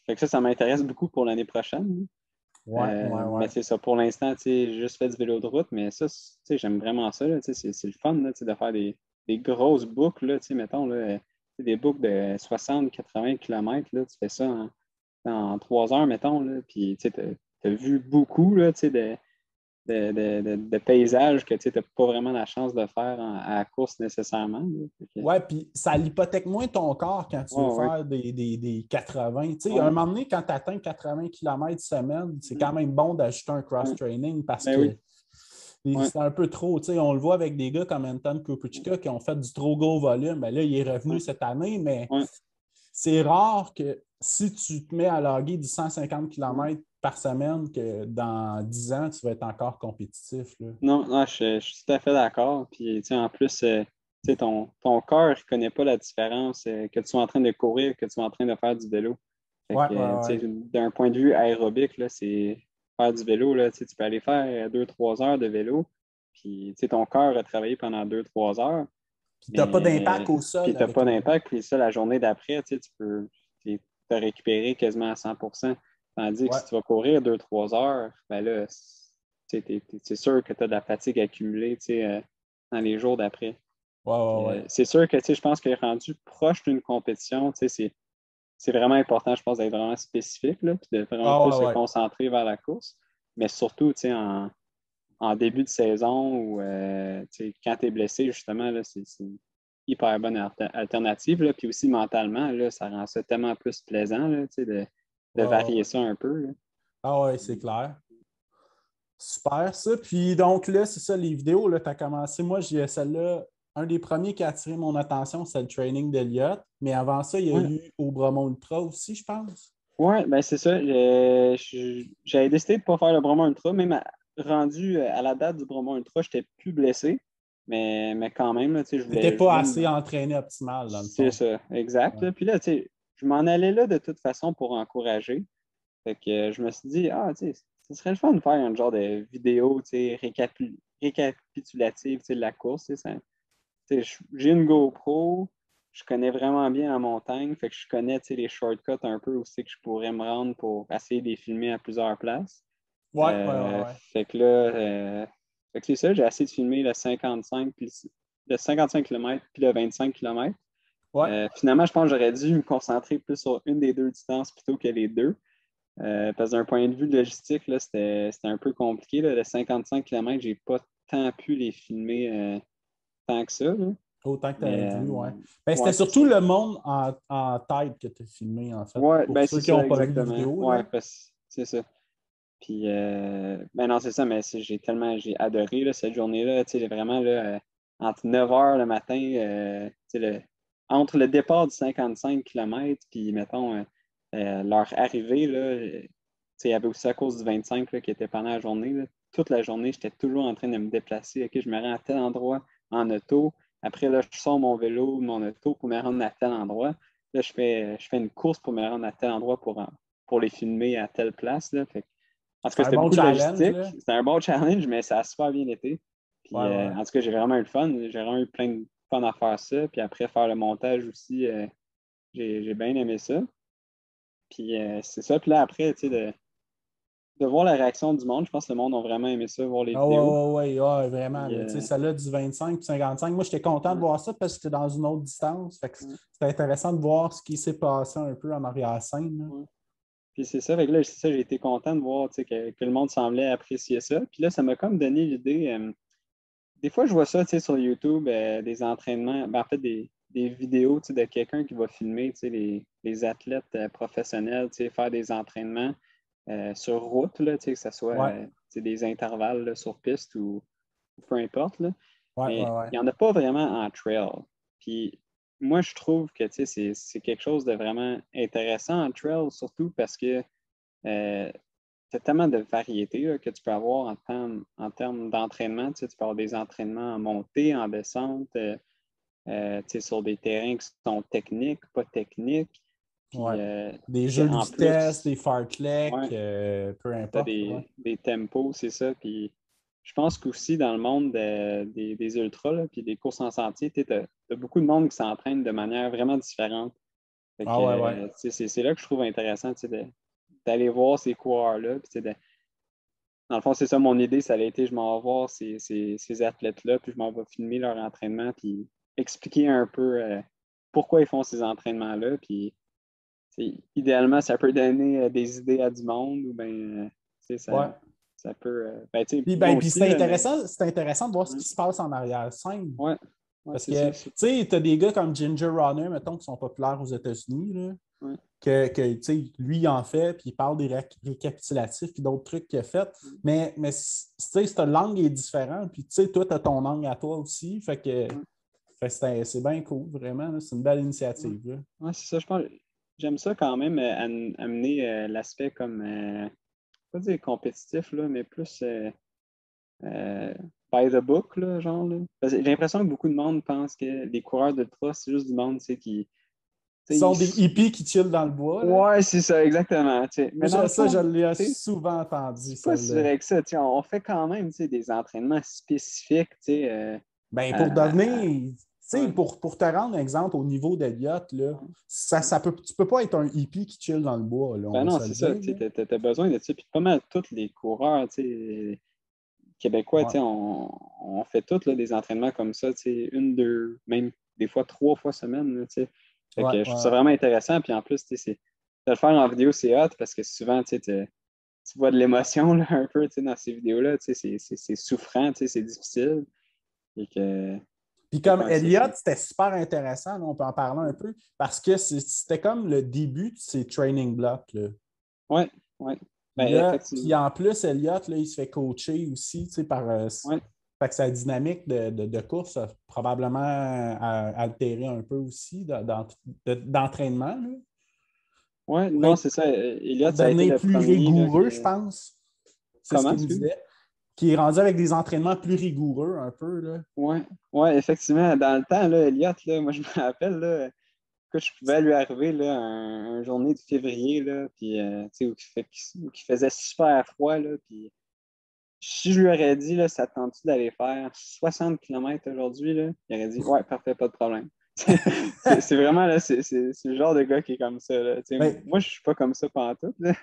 Fait que ça m'intéresse beaucoup pour l'année prochaine. Ouais, ouais, Mais ouais. c'est ça, pour l'instant, tu sais, j'ai juste fait du vélo de route, mais ça, tu sais, j'aime vraiment ça, là, tu sais, c'est le fun, là, tu sais, de faire des grosses boucles, là, tu sais, mettons, là, tu sais, des boucles de 60-80 km, là, tu fais ça en 3 heures, mettons, là, puis tu sais, t'as vu beaucoup, là, tu sais, de paysages que tu n'as pas vraiment la chance de faire à la course nécessairement. Là. Ouais, puis ça l'hypothèque moins ton corps quand tu veux Ouais, ouais, faire des 80. Tu sais, à un ouais. moment donné, quand tu atteins 80 km semaine, c'est Mhm, quand même bon d'ajouter un ouais. cross-training parce Ben que oui, ouais. c'est un peu trop. Tu sais, on le voit avec des gars comme Anton Kukuchka qui ont fait du trop gros volume. Ben là, il est revenu Ouais, cette année, mais ouais, c'est rare que si tu te mets à loguer du 150 ouais. km par semaine, que dans 10 ans, tu vas être encore compétitif. Là. Non, non, je suis tout à fait d'accord. Puis, tu sais, en plus, tu sais, ton corps ne connaît pas la différence que tu sois en train de courir, que tu sois en train de faire du vélo. Fait Ouais, que, ouais, tu sais, ouais. d'un point de vue aérobique, là, c'est faire du vélo, là, tu sais, tu peux aller faire 2-3 heures de vélo, puis, tu sais, ton corps a travaillé pendant 2-3 heures, Puis tu n'as pas d'impact mais au puis sol tu n'as avec pas le vélo. d'impact, puis ça, la journée d'après, tu sais, tu peux te récupérer quasiment à 100%. Tandis que Ouais, si tu vas courir 2-3 heures, ben là, c'est sûr que tu as de la fatigue accumulée, tu sais, dans les jours d'après. ouais, ouais, ouais. C'est sûr que, tu sais, je pense que rendu proche d'une compétition, tu sais, c'est vraiment important, je pense, d'être vraiment spécifique, là, puis de vraiment Ah plus ouais, se ouais. concentrer vers la course. Mais surtout, tu sais, en début de saison ou quand tu es blessé, justement, là, c'est une hyper bonne alternative. Là. Puis aussi mentalement, là, ça rend ça tellement plus plaisant là, de Ouais, ouais, varier ouais. ça un peu. Là. Ah ouais, c'est clair. Super, ça. Puis donc là, c'est ça, les vidéos, là, tu as commencé. Moi, j'ai celle-là, un des premiers qui a attiré mon attention, c'est le training d'Eliott. Mais avant ça, il y a Ouais, eu au Bromont Ultra aussi, je pense. ouais, ben c'est ça. J'avais décidé de ne pas faire le Bromont Ultra. Même rendu à la date du Bromont Ultra, je n'étais plus blessé. Mais quand même, là, tu sais, T'étais je pas voulais assez me. entraîné optimal, dans le C'est fond. ça, exact. Ouais. Là. Puis là, tu sais, je m'en allais là de toute façon pour encourager. Fait que je me suis dit, ah, tu sais, ce serait le fun de faire un genre de vidéo, tu sais, récapitulative, tu sais, de la course. Tu sais, j'ai une GoPro, je connais vraiment bien la montagne, fait que je connais, tu sais, les shortcuts un peu aussi que je pourrais me rendre pour essayer de les filmer à plusieurs places. Ouais, ouais, ouais, ouais. Fait que là, fait que c'est ça, j'ai essayé de filmer le 55 km puis le 25 km. Ouais. Finalement, je pense que j'aurais dû me concentrer plus sur une des deux distances plutôt que les deux. Parce que d'un point de vue logistique, là, c'était un peu compliqué. Là. Le 55 km, j'ai pas tant pu les filmer tant que ça. Là. Autant que tu avais Mais, vu, ouais. Ben, ouais, c'était c'est surtout ça. le monde en tête que tu as filmé, en fait. Ouais, Pour ben ceux c'est qui ça, n'ont pas vu la exactement. vidéo, Ouais, là. parce c'est ça. Puis, ben non, c'est ça, mais j'ai adoré là, cette journée-là. Tu sais, vraiment, là, entre 9 heures le matin, tu sais, entre le départ du 55 km, puis, mettons, leur arrivée, là, tu sais, il y avait aussi à cause du 25 là, qui était pendant la journée. Là. Toute la journée, j'étais toujours en train de me déplacer. OK, je me rends à tel endroit en auto. Après, là, je sors mon vélo, mon auto pour me rendre à tel endroit. Là, je fais une course pour me rendre à tel endroit pour les filmer à telle place. Là. Fait en tout C'est cas, un c'était bon beaucoup de challenge, logistique. là. C'était un bon challenge, mais ça a super bien été. Puis, Ouais, ouais. en tout cas, j'ai vraiment eu le fun. J'ai vraiment eu plein de fun à faire ça. Puis après, faire le montage aussi, j'ai bien aimé ça. Puis c'est ça. Puis là, après, tu sais, de voir la réaction du monde, je pense que le monde a vraiment aimé ça, voir les Ah ouais, vidéos. ouais, ouais, ouais, vraiment. Puis, Là, tu sais, celle-là du 25 puis 55, moi, j'étais content de ouais, voir ça parce que c'était dans une autre distance. Fait que ouais, c'était intéressant de voir ce qui s'est passé un peu en arrière-scène, là. ouais. Puis c'est ça, fait que là, c'est ça, j'ai été content de voir tu sais, que le monde semblait apprécier ça. Puis là, ça m'a comme donné l'idée. Des fois, je vois ça tu sais, sur YouTube, des entraînements, ben, en fait, des vidéos tu sais, de quelqu'un qui va filmer tu sais, les athlètes professionnels, tu sais, faire des entraînements sur route, là, tu sais, que ce soit Ouais, tu sais, des intervalles là, sur piste ou peu importe. Là. ouais, ouais, Mais ouais. il n'y en a pas vraiment en trail. Puis moi, je trouve que tu sais, c'est quelque chose de vraiment intéressant en trail, surtout parce que tu as tellement de variétés là, que tu peux avoir en termes d'entraînement. Tu sais, tu peux avoir des entraînements en montée, en descente, tu sais, sur des terrains qui sont techniques, pas techniques. Puis, Ouais. Des tu sais, jeux de en vitesse, plus, des fartleks, ouais, peu tu as importe. Ouais. des tempos, c'est ça. Puis, je pense qu'aussi dans le monde des ultras, là, puis des courses en sentier, tu as beaucoup de monde qui s'entraîne de manière vraiment différente. Fait Ah que, ouais, ouais. tu sais, c'est là que je trouve intéressant, tu sais, d'aller voir ces coureurs-là, puis tu sais, dans le fond, c'est ça mon idée, ça a été, je m'en vais voir ces athlètes-là, puis je m'en vais filmer leur entraînement, puis expliquer un peu pourquoi ils font ces entraînements-là, puis idéalement, ça peut donner des idées à du monde, ou bien, Ouais. ça peut, ben, tu sais, Puis, moi ben, puis aussi, là, mais, c'est intéressant de voir ce ouais, qui se passe en arrière-scène. ouais, ouais, Parce c'est que, ça, tu sais, tu as des gars comme Ginger Runner, mettons, qui sont populaires aux États-Unis, là, ouais, tu sais, lui, il en fait, puis il parle des récapitulatifs, puis d'autres trucs qu'il a fait. Mais tu sais, cette langue est différente, puis tu sais, toi, tu as ton langue à toi aussi. ouais, Fait que c'est bien cool, vraiment. Là. C'est une belle ouais. initiative. Là. Ouais, c'est ça, je pense, j'aime ça quand même, amener l'aspect comme, pas dire compétitif, là, mais plus euh, by the book, là, genre. Là. Parce que j'ai l'impression que beaucoup de monde pense que les coureurs d'ultra, c'est juste du monde, tu sais, qui. Tu Ce sais, sont des hippies qui chillent dans le bois. Là. ouais, c'est ça, exactement. Tu sais. Moi, Mais dans le ça, je fond, l'ai tu sais, souvent entendu, c'est pas si celle-là. vrai que ça. Tu sais, on fait quand même, tu sais, des entraînements spécifiques, tu sais. Ben, pour À- à- devenir, tu sais, ouais, pour te rendre, exemple, au niveau d'Eliott, là, ouais. tu peux pas être un hippie qui chill dans le bois, là, on Ben va non, se le c'est ça. dire. Tu Là. sais, t'as besoin de ça. Puis pas mal tous les coureurs, tu sais, québécois, tu Ouais. sais, on fait tous là, des entraînements comme ça, tu sais, une, deux, même des fois 3 fois semaine, là, tu sais. Fait Ouais, que je trouve ça ouais, vraiment intéressant. Puis en plus, tu sais, de le faire en vidéo, c'est hot parce que souvent, tu sais, tu vois de l'émotion là, un peu, tu sais, dans ces vidéos-là, tu sais, c'est souffrant, tu sais, c'est difficile. Et que, Puis fait que, comme ouais, ça, Elliott, c'était super intéressant, là, on peut en parler un peu, parce que c'était comme le début de ses training blocks. Là. ouais, ouais. Puis Ben, là, puis effectivement. en plus, Elliott, là, il se fait coacher aussi, tu sais, par Ouais, fait que sa dynamique de course a probablement altéré un peu aussi d'entraînement, là, ouais, pour non, être, c'est ça. pour Elliott, ça a été devenir le plus premier, là, rigoureux, je pense. C'est ce Comment, qu'il me excuse? disait. Qui est rendu avec des entraînements plus rigoureux un peu, là. Ouais, ouais, effectivement. Dans le temps, là, Elliott, là, moi, je me rappelle, là, que je pouvais lui arriver là, un journée de février, là, puis, tu sais, où il faisait super froid, là, puis si je lui aurais dit, là, ça te tente-tu d'aller faire 60 km aujourd'hui, là, il aurait dit, ouais, parfait, pas de problème. C'est vraiment, là, c'est le genre de gars qui est comme ça, là. Tu sais, Ben, moi, je suis pas comme ça pendant tout, là,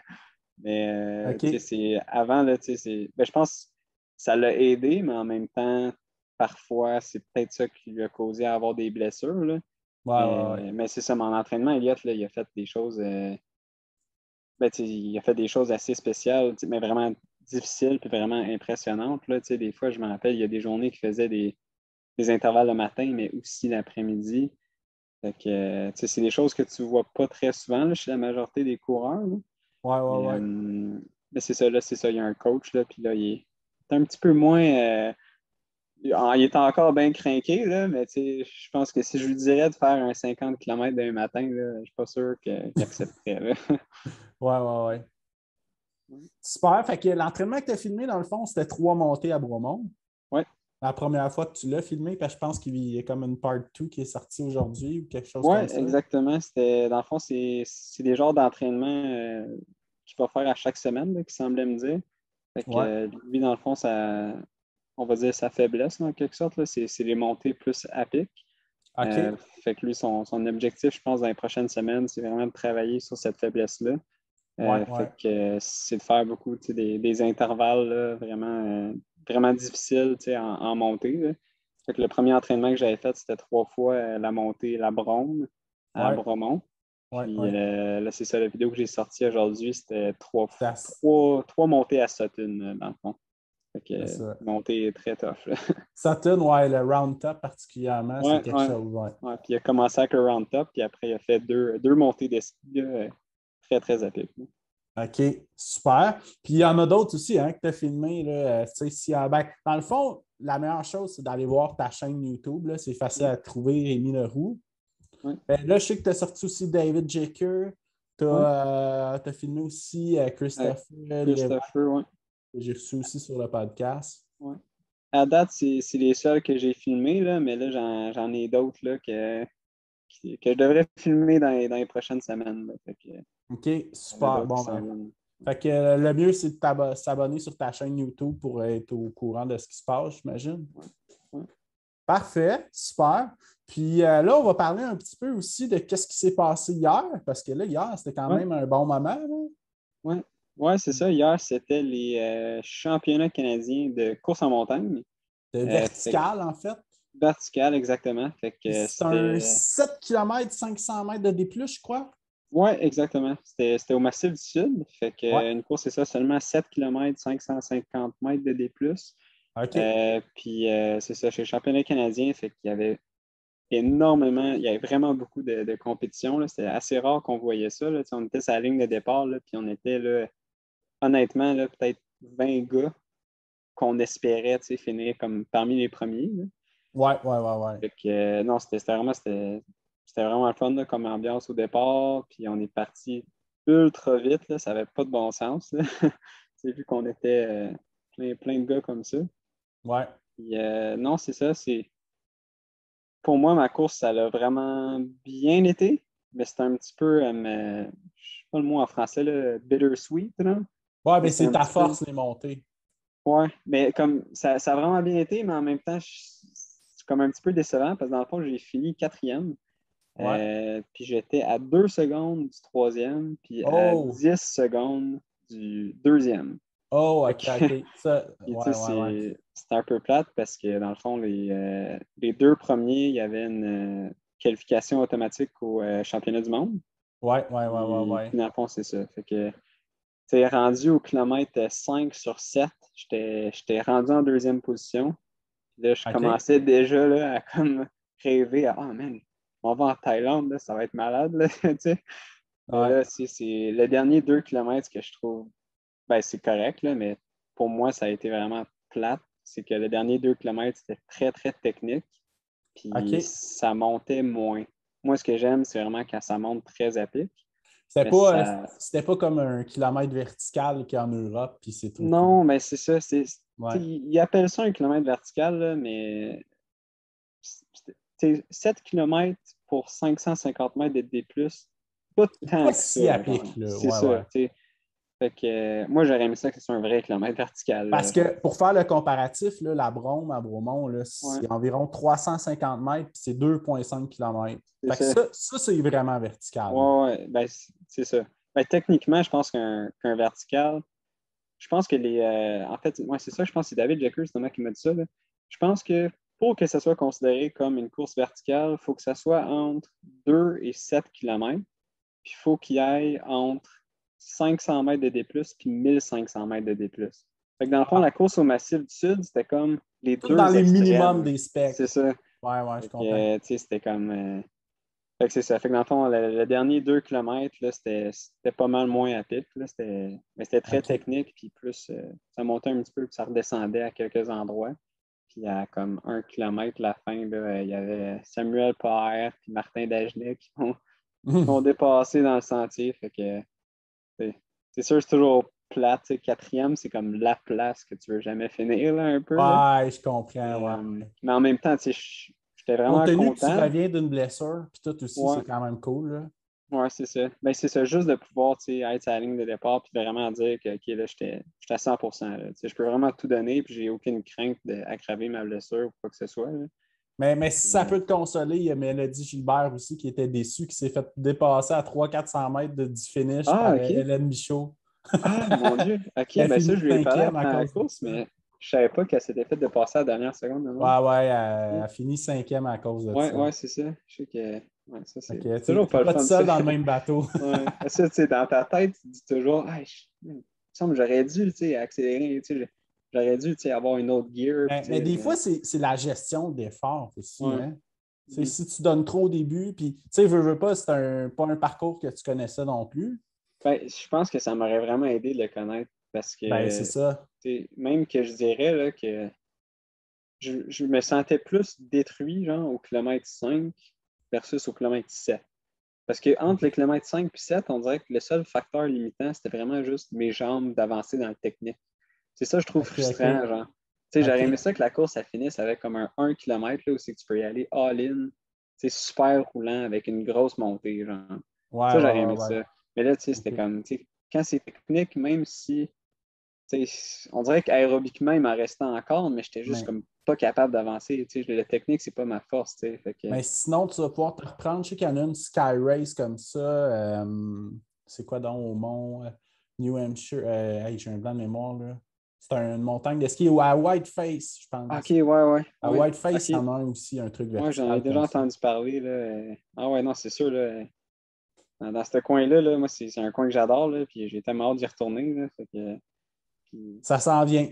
mais, tu sais, OK. c'est avant, là, tu sais, ben, je pense que ça l'a aidé, mais en même temps, parfois, c'est peut-être ça qui lui a causé à avoir des blessures, là. Ouais, ouais, ouais. Mais c'est ça, mon entraînement, Elliott, là, il a fait des choses, ben, il a fait des choses assez spéciales, mais vraiment difficiles puis vraiment impressionnantes. Là, des fois, je me rappelle, il y a des journées qui faisaient les intervalles le matin, mais aussi l'après-midi. Fait que, c'est des choses que tu ne vois pas très souvent là, chez la majorité des coureurs. Là. Ouais, ouais, Mais, ouais. mais c'est ça, là, c'est ça. Il y a un coach, là, puis là, il est un petit peu moins. Il est encore bien craqué, là, mais je pense que si je lui dirais de faire un 50 km d'un matin, là, je ne suis pas sûr qu'il accepterait. Là. Ouais, ouais, ouais. Super. Fait que l'entraînement que tu as filmé, dans le fond, c'était 3 montées à Bromont. Ouais. La première fois que tu l'as filmé, parce que je pense qu'il y a comme une part 2 qui est sortie aujourd'hui ou quelque chose Oui, comme ça. exactement. Dans le fond, c'est des genres d'entraînement qu'il va faire à chaque semaine, là, qu'il semblait me dire. Fait que, Ouais. lui, dans le fond, on va dire sa faiblesse, là, en quelque sorte, là, c'est les montées plus à pic. OK. Fait que lui, son objectif, je pense, dans les prochaines semaines, c'est vraiment de travailler sur cette faiblesse-là. Ouais, Fait ouais. que c'est de faire beaucoup des intervalles là, vraiment difficiles en montée. Là. Fait que le premier entraînement que j'avais fait, c'était 3 fois la montée La Brome à Ouais, Bromont. ouais, Puis ouais. là, c'est ça, la vidéo que j'ai sortie aujourd'hui, c'était trois, C'est trois montées à Sutton, dans le fond. Fait que c'est ça. montée très tough. Là. Sutton, ouais, le round top particulièrement, c'est Ouais, quelque ouais. chose, ouais. Ouais, puis il a commencé avec un round top, puis après il a fait deux montées d'esquí là, très, très à pic. OK, super. Puis il y en a d'autres aussi hein, que tu as filmé. Là, tu sais, ben, dans le fond, la meilleure chose, c'est d'aller voir ta chaîne YouTube. Là, c'est facile à trouver, Rémi Leroux. Ouais, Là, je sais que tu as sorti aussi David Jaker. Tu ouais. as, filmé aussi Euh, Christopher Lévesque, Christopher, ouais. que j'ai reçu aussi sur le podcast. Ouais. À date, c'est les seuls que j'ai filmés, là, mais là, j'en ai d'autres là, que je devrais filmer dans les prochaines semaines. Là. Fait que, il OK, y en a super. d'autres qui Bon, s'en ben. viennent. Fait que le mieux, c'est de s'abonner sur ta chaîne YouTube pour être au courant de ce qui se passe, j'imagine. Ouais. Ouais. Parfait, super. Puis là, on va parler un petit peu aussi de ce qui s'est passé hier, parce que là, hier, c'était quand Ouais. même un bon moment. Là. Ouais. Ouais, c'est ça. Hier, c'était les championnats canadiens de course en montagne. De Fait que vertical, en fait. vertical, exactement. Fait Puis que c'est un c'était. 7 km, 500 mètres de D+, je crois. Ouais, exactement. C'était au Massif du Sud. Fait que Ouais. une course, c'est ça, seulement 7 km, 550 mètres de D+. OK. Puis c'est ça, chez le championnat canadien, fait qu'il y avait énormément, il y avait vraiment beaucoup de compétitions. Là. C'était assez rare qu'on voyait ça. Là. On était sur la ligne de départ, là, puis on était là, honnêtement, là, peut-être 20 gars qu'on espérait finir comme parmi les premiers. Là. Ouais, ouais, ouais, ouais. Fait que non, c'était vraiment le fun là, comme ambiance au départ. Puis on est parti ultra vite, là, ça n'avait pas de bon sens. Là. Vu qu'on était plein de gars comme ça. Ouais. Puis, non, c'est ça, pour moi, ma course, ça l'a vraiment bien été, mais c'était un petit peu, je sais pas le mot en français, là, bittersweet, là. Ouais, Mais mais c'était c'est un ta petit peu, force, les montées. ouais, mais comme ça a vraiment bien été, mais en même temps, c'est comme un petit peu décevant parce que dans le fond, j'ai fini quatrième, Ouais. puis j'étais à 2 secondes du troisième, puis à Oh! 10 secondes du deuxième. Oh, Fait OK, que, OK. Ça, puis, ouais, tu sais, ouais, ouais. c'est un peu plate parce que, dans le fond, les deux premiers, il y avait une qualification automatique au championnat du monde. Ouais, ouais, ouais, ouais, Puis, ouais. dans le fond, c'est ça. Fait que, tu sais, rendu au kilomètre 5 sur 7, j'étais rendu en deuxième position. Puis là, je OK. commençais déjà là, à comme rêver à, oh man, on va en Thaïlande, là, ça va être malade, là, tu sais. Mais Ouais. là, c'est le dernier 2 kilomètres que je trouve ben, c'est correct, là, mais pour moi, ça a été vraiment plate. C'est que le dernier 2 kilomètres, c'était très, très technique. Puis OK. ça montait moins. Moi, ce que j'aime, c'est vraiment quand ça monte très à pic. C'était Mais pas, ça. c'était pas comme un kilomètre vertical qu'il y a en Europe, puis c'est tout. Non, mais c'est ça. Ouais. Ils appellent ça un kilomètre vertical, là, mais 7 kilomètres pour 550 mètres de D+, pas C'est pas tant que si à ça. Genre. pic, là. C'est Ouais, ça. ouais. Fait que moi, j'aurais aimé ça que ce soit un vrai kilomètre vertical. Parce Là, genre. que pour faire le comparatif, là, la Brome à Bromont, là, Ouais, c'est environ 350 mètres, puis c'est 2,5 km. c'est Fait que ça. ça c'est vraiment vertical. Là. Ouais, ouais, ben, c'est ça. Ben, techniquement, je pense qu'un vertical, je pense que en fait, ouais, c'est ça, je pense que c'est David Jekyll, c'est moi qui m'a dit ça. Là. Je pense que pour que ça soit considéré comme une course verticale, il faut que ça soit entre 2 et 7 km. Puis il faut qu'il y ait entre 500 mètres de D+, puis 1500 mètres de D+. Fait que dans le fond, la course au Massif du Sud, c'était comme les Tout dans deux les minimums extrêmes. des specs. C'est ça. Ouais, je Fait comprends. que, tu sais, c'était comme... Fait que c'est ça. Fait que dans le fond, le dernier 2 km, là, c'était pas mal moins à pic. Là. Mais c'était très technique, puis plus, ça montait un petit peu, puis ça redescendait à quelques endroits. Puis à comme 1 km, la fin, là, il y avait Samuel Paher puis Martin Dagenet qui ont dépassé dans le sentier. Fait que c'est sûr, c'est toujours plate. T'sais. Quatrième, c'est comme la place que tu veux jamais finir, là, un peu. Là. Ouais, je comprends. Mais en même temps, j'étais vraiment Compte tenu content. que tu reviens d'une blessure, puis tout aussi, ouais. c'est quand même cool. Là. Ouais, c'est ça. Ben, c'est ça, juste de pouvoir être sur la ligne de départ puis vraiment dire que OK, là, j'étais à 100%. Là. Je peux vraiment tout donner puis j'ai aucune crainte d'aggraver ma blessure ou quoi que ce soit. Là. Mais si ça peut te consoler, il y a Mélodie Gilbert aussi qui était déçue, qui s'est fait dépasser à 300-400 mètres du finish par OK. Hélène Michaud. Ah, mon Dieu. OK, ben ça, je lui ai parlé après la course, mais je savais pas qu'elle s'était fait dépasser à la dernière seconde. Ouais, elle a fini 5e à cause de ça. Ouais, c'est ça. Je sais que ça, c'est toujours pas le fun. Seul dans le même bateau. ouais. Ça, tu sais, dans ta tête, tu dis toujours, il me semble que j'aurais dû accélérer, j'aurais dû avoir une autre gear. Mais des fois, c'est la gestion d'effort aussi. Ouais. Hein? Si tu donnes trop au début, puis tu sais, veux pas, c'est pas un parcours que tu connaissais non plus. Ben, je pense que ça m'aurait vraiment aidé de le connaître parce que c'est ça. même que je dirais là, que je me sentais plus détruit genre, au kilomètre 5 versus au kilomètre 7. Parce qu'entre le kilomètre 5 et 7, on dirait que le seul facteur limitant, c'était vraiment juste mes jambes d'avancer dans le technique. C'est ça, je trouve frustrant. Genre. J'aurais aimé ça que la course, ça finisse avec comme un 1 km là, où c'est que tu peux y aller all-in, super roulant avec une grosse montée. Genre. Ouais, ça, j'aurais aimé ça. Mais là, c'était comme, quand c'est technique, même si, on dirait qu'aérobiquement, il m'en restait encore, mais j'étais juste comme pas capable d'avancer. La technique, c'est pas ma force. Fait que... Mais sinon, tu vas pouvoir te reprendre. Je sais qu'il y en a une Sky Race comme ça. C'est quoi donc au mont New Hampshire? J'ai un blanc de mémoire. Là. C'est une montagne de ski ou à Whiteface, je pense. OK, ouais. À Whiteface, il y en a un aussi, un truc vertical. Ouais, j'en ai déjà entendu parler. Là. Ah ouais, non, c'est sûr. Là. Dans ce coin-là, là, moi, c'est un coin que j'adore, puis j'ai tellement hâte d'y retourner. Là, fait que, puis... Ça s'en vient.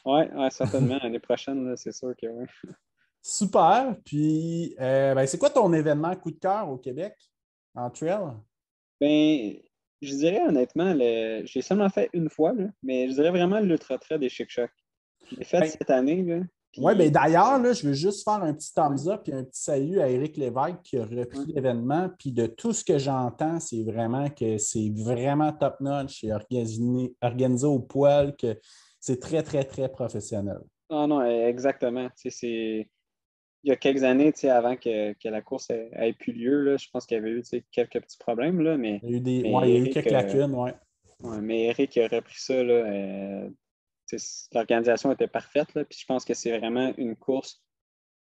Ouais, certainement. L'année prochaine, là, c'est sûr que oui. Super. Puis, c'est quoi ton événement coup de cœur au Québec en trail? Ben, je dirais honnêtement, j'ai seulement fait une fois, là, mais je dirais vraiment l'Ultra-Trail des Chic-Chocs. Je l'ai fait cette année. Là, puis... Oui, d'ailleurs, là, je veux juste faire un petit thumbs up et un petit salut à Éric Lévesque qui a repris l'événement. Puis de tout ce que j'entends, c'est vraiment que c'est vraiment top-notch et organisé au poil, que c'est très, très, très professionnel. Ah non, exactement. Il y a quelques années, avant que la course ait plus lieu, là, je pense qu'il y avait eu quelques petits problèmes. Là, mais, il y a eu quelques lacunes, ouais, mais Eric a repris ça. Là, l'organisation était parfaite. Là, puis je pense que c'est vraiment une course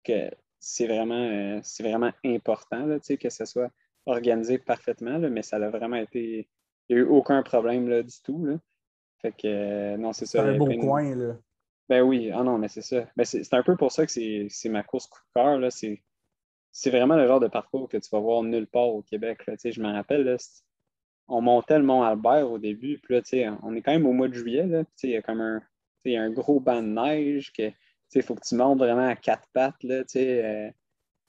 que c'est vraiment important là, que ce soit organisé parfaitement, là, mais ça a vraiment été. Il n'y a eu aucun problème là, du tout. Là. Fait que non, c'est ça. C'est un beau coin, là. Ben oui, non, mais c'est ça. Ben, c'est un peu pour ça que c'est ma course coup de cœur. Là. C'est vraiment le genre de parcours que tu vas voir nulle part au Québec. Là. Je me rappelle, là, on montait le Mont-Albert au début, puis là, on est quand même au mois de juillet. Là, il y a comme un gros banc de neige que il faut que tu montes vraiment à quatre pattes là,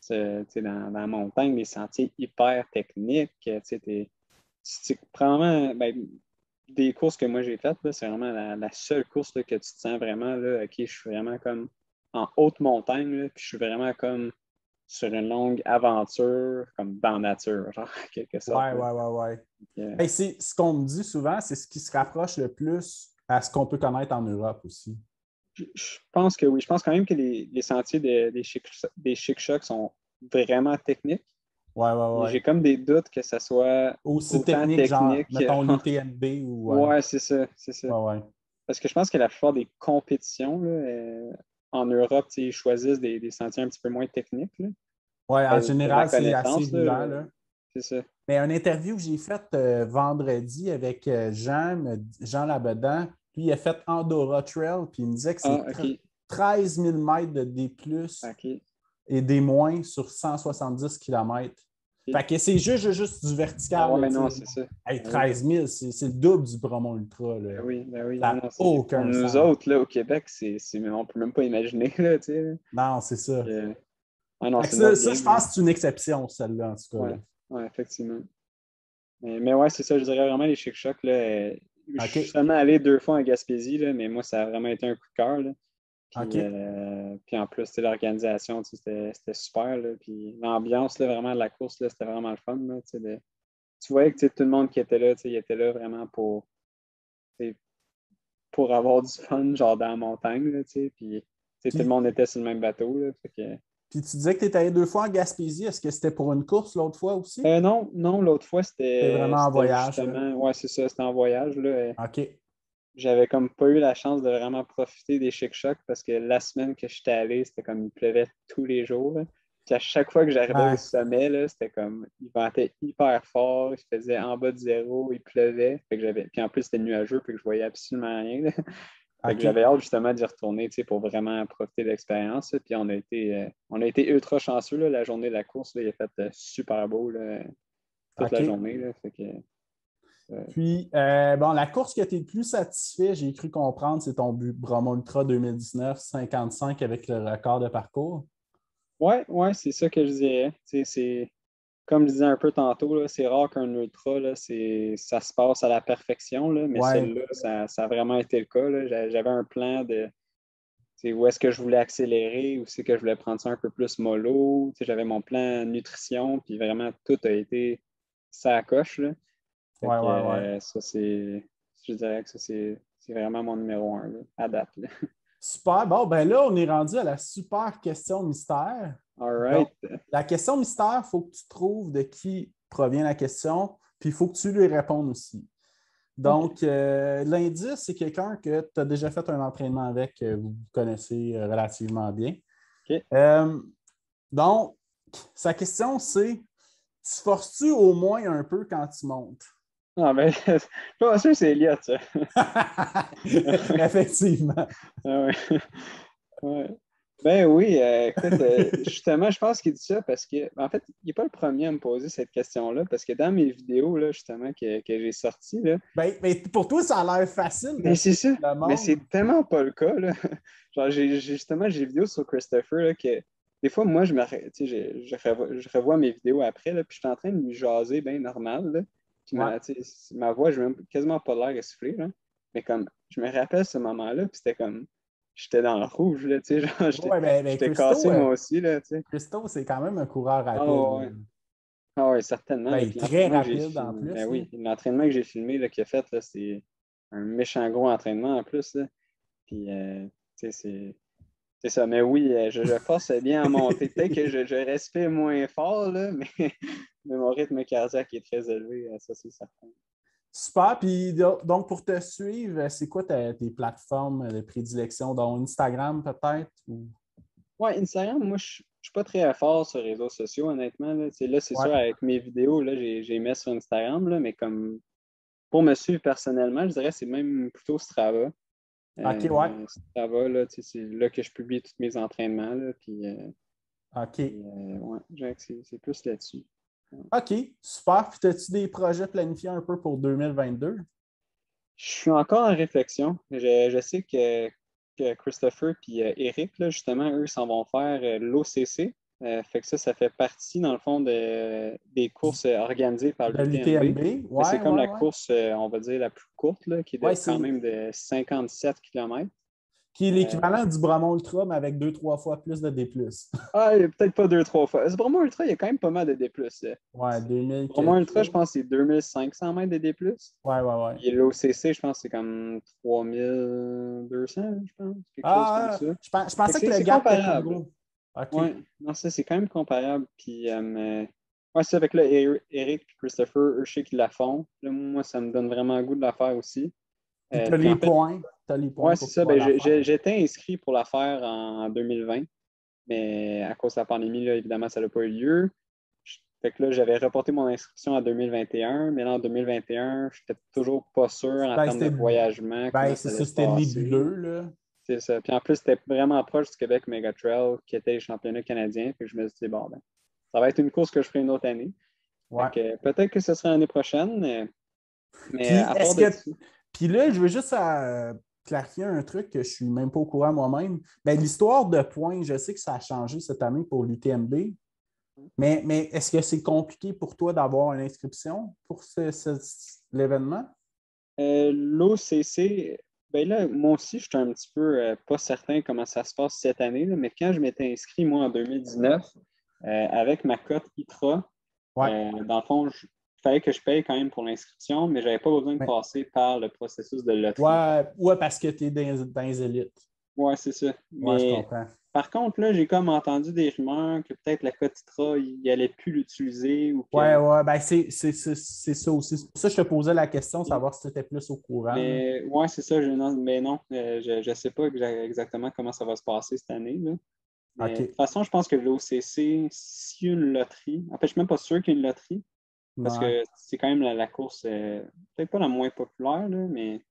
dans la montagne, des sentiers hyper techniques. C'est probablement des courses que moi j'ai faites, c'est vraiment la seule course là, que tu te sens vraiment là, OK, je suis vraiment comme en haute montagne, là, puis je suis vraiment comme sur une longue aventure, comme dans la nature, genre, en quelque sorte. Ouais. C'est ce qu'on me dit souvent, c'est ce qui se rapproche le plus à ce qu'on peut connaître en Europe aussi. Je pense que oui. Je pense quand même que les sentiers des Chic-Chocs sont vraiment techniques. Ouais. J'ai comme des doutes que ça soit aussi technique. Genre, mettons l'UTMB ou... Ouais, c'est ça. Ouais. Parce que je pense que la plupart des compétitions là, en Europe, ils choisissent des sentiers un petit peu moins techniques. Là. Ouais, en général, c'est assez roulant. Là. C'est ça. Mais une interview que j'ai faite vendredi avec Jean Labedan, lui, il a fait Andorra Trail, puis il me disait que c'est 13 000 mètres de D+, et des moins sur 170 km. Fait que c'est juste du vertical. Ouais, Là, non, tu sais. c'est ça. Hey, Ben 13 000, c'est le double du Bromont Ultra. Là. ben oui. Ça Non, n'a non, pour aucun nous sens. autres, là, au Québec, on peut même pas imaginer, là, tu sais. Non, c'est ça. Non, Fait que c'est notre ça, je game, pense là. que c'est une exception, celle-là, en tout cas. Là. Ouais, effectivement. Mais ouais, c'est ça, je dirais vraiment les Chic Chocs, là. Je suis OK. seulement allé 2 fois en Gaspésie, là, mais moi, ça a vraiment été un coup de cœur, là. OK. Puis en plus, l'organisation, c'était super, là. Puis l'ambiance, là, vraiment, de la course, là, c'était vraiment le fun, là, tu voyais que tout le monde qui était là, il était là vraiment pour avoir du fun, genre dans la montagne, là, puis tout le Puis, monde était sur le même bateau, là, fait que... puis tu disais que tu étais allé 2 fois en Gaspésie. Est-ce que c'était pour une course l'autre fois aussi? Non, non, l'autre fois, C'était vraiment en voyage. Là. justement, ouais, c'est ça, c'était en voyage, là. OK. J'avais comme pas eu la chance de vraiment profiter des Chic Chocs parce que la semaine que j'étais allé, c'était comme il pleuvait tous les jours, là. Puis à chaque fois que j'arrivais au Ouais. sommet, là, c'était comme il ventait hyper fort, il faisait en bas de zéro, il pleuvait. Fait que puis en plus, c'était nuageux, puis que je voyais absolument rien, là. Fait que OK. j'avais hâte justement d'y retourner, pour vraiment profiter de l'expérience, là. Puis on a été ultra chanceux, là, la journée de la course, là, il a fait super beau, là, toute la OK. journée, là. Fait que, Puis, bon, la course que tu es le plus satisfait, j'ai cru comprendre, c'est ton Bromont Ultra 2019, 55 avec le record de parcours. ouais, c'est ça que je dirais. C'est comme je disais un peu tantôt, là, c'est rare qu'un ultra, là, ça se passe à la perfection, là, mais Ouais. celle-là, ça a vraiment été le cas, là. J'avais un plan de où est-ce que je voulais accélérer, où c'est que je voulais prendre ça un peu plus mollo. J'avais mon plan nutrition, puis vraiment tout a été ça à coche, là. Fait Ouais, que ouais, ouais. ça, je dirais que ça, c'est vraiment mon numéro 1, là, à date, là. Super. Bon, ben là, on est rendu à la super question mystère. All Donc, right. la question mystère, il faut que tu trouves de qui provient la question, puis il faut que tu lui répondes aussi. OK. Donc, l'indice, c'est quelqu'un que tu as déjà fait un entraînement avec, que vous connaissez relativement bien. OK. Donc, sa question, c'est tu forces-tu au moins un peu quand tu montes? Ah, ben, je suis pas sûr que c'est Elliot, ça. Effectivement. Ah ouais. Ouais. Ben oui, écoute, justement, je pense qu'il dit ça parce que, en fait, il n'est pas le premier à me poser cette question-là, parce que dans mes vidéos, là, justement, que j'ai sorties, là, Ben, mais pour toi, ça a l'air facile de mais c'est ça, suivre le mais monde. c'est tellement pas le cas, là. Genre, justement, j'ai des vidéos sur Christopher, là, que des fois, moi, tu sais, je revois mes vidéos après, là, puis je suis en train de lui jaser bien normal, là. Puis Ouais. tu sais, ma voix, je n'ai quasiment pas l'air essoufflé, là. Mais comme, je me rappelle ce moment-là, puis c'était comme, j'étais dans le rouge, là, tu sais, genre, Ouais, ben j'étais cassé moi aussi, là, tu sais. Christo, c'est quand même un coureur Ah rapide. ouais, ah ouais, certainement. Ben, Là. il est Puis très l'entraînement que j'ai rapide en filmé, ben plus. Là. oui, l'entraînement que j'ai filmé, là, qu'il a fait, là, c'est un méchant gros entraînement en plus, là. Puis, tu sais, c'est ça. Mais oui, je force bien à monter. Peut-être que je respire moins fort, là, mais, mais mon rythme cardiaque est très élevé, ça, c'est certain. Super. Puis donc, pour te suivre, c'est quoi tes plateformes de prédilection? Donc, Instagram peut-être? Ou... Ouais, Instagram, moi, je suis pas très fort sur les réseaux sociaux, honnêtement. Là, là c'est Ouais. sûr, avec mes vidéos, là, j'ai mis sur Instagram, là, mais comme pour me suivre personnellement, je dirais que c'est même plutôt Strava. OK, ouais. Strava, là, c'est là que je publie tous mes entraînements. Là, OK. ouais, je dirais que c'est plus là-dessus. Ouais. OK, super. Puis, as-tu des projets planifiés un peu pour 2022? Je suis encore en réflexion. Je sais que Christopher et Eric, là, justement, eux, s'en vont faire l'OCC. Fait que ça fait partie, dans le fond, des courses organisées par De l'UTMB. l'UTMB? Mais c'est Ouais, comme ouais, la ouais. course, on va dire, la plus courte, là, qui est Ouais, quand c'est même de 57 km. qui est l'équivalent du Bromont Ultra, mais avec 2-3 fois plus de D+. Ah, il y a peut-être pas 2, 3 fois. Ce Bromont Ultra, il y a quand même pas mal de D+. Ouais, 2000 Bromont Ultra, je quelques. pense que c'est 2500 mètres de D+. Ouais, ouais, ouais. Et l'OCC, je pense que c'est comme 3200, je pense, quelque chose comme Ah, ça. je Fait que pensais que le c'est gap était plus comparable. gros. OK. Ouais, non, ça, c'est quand même comparable. Puis, ouais, c'est avec là, Eric et Christopher, eux, je sais qu'ils la font. Là, moi, ça me donne vraiment le goût de la faire aussi. Puis tu as Puis, les en fait, points. Tu as les points ouais, c'est pour ça. pouvoir Ben, la faire. j'étais inscrit pour la faire en 2020. Mais à cause de la pandémie, là, évidemment, ça n'a pas eu lieu. Fait que là, j'avais reporté mon inscription en 2021, mais là, en 2021, je n'étais toujours pas sûr en Ben, termes de voyagement, ben, comment c'est ça allait ça, se c'était passer. nébuleux, là. C'est ça. Puis en plus, c'était vraiment proche du Québec Mega Trail, qui était les championnats canadiens. Fait que je me suis dit, bon, ben, ça va être une course que je ferai une autre année. Ouais. Peut-être que ce sera l'année prochaine, mais Puis, à part de ça. Puis là, je veux juste clarifier un truc que je ne suis même pas au courant moi-même. Ben, l'histoire de points, je sais que ça a changé cette année pour l'UTMB, mais est-ce que c'est compliqué pour toi d'avoir une inscription pour l'événement? L'OCC, ben là, moi aussi, je suis un petit peu pas certain comment ça se passe cette année, là, mais quand je m'étais inscrit, moi, en 2019, avec ma cote ITRA, Ouais. dans le fond, il fallait que je paye quand même pour l'inscription, mais je n'avais pas besoin de Ouais. passer par le processus de loterie. Ouais, parce que tu es dans les élites. Ouais, c'est ça. Ouais, je Mais comprends. par contre, là, j'ai comme entendu des rumeurs que peut-être la cote ITRA, il n'allait plus l'utiliser ou que. Ouais, ben c'est ça aussi. C'est pour ça que je te posais la question, savoir si tu étais plus au courant. Là. Mais ouais, c'est ça. Mais non, je ne sais pas exactement comment ça va se passer cette année, là. Mais de OK. toute façon, je pense que l'OCC, s'il y a une loterie, en fait, je ne suis même pas sûr qu'il y ait une loterie, parce Ouais. que c'est quand même la course, peut-être pas la moins populaire, là, mais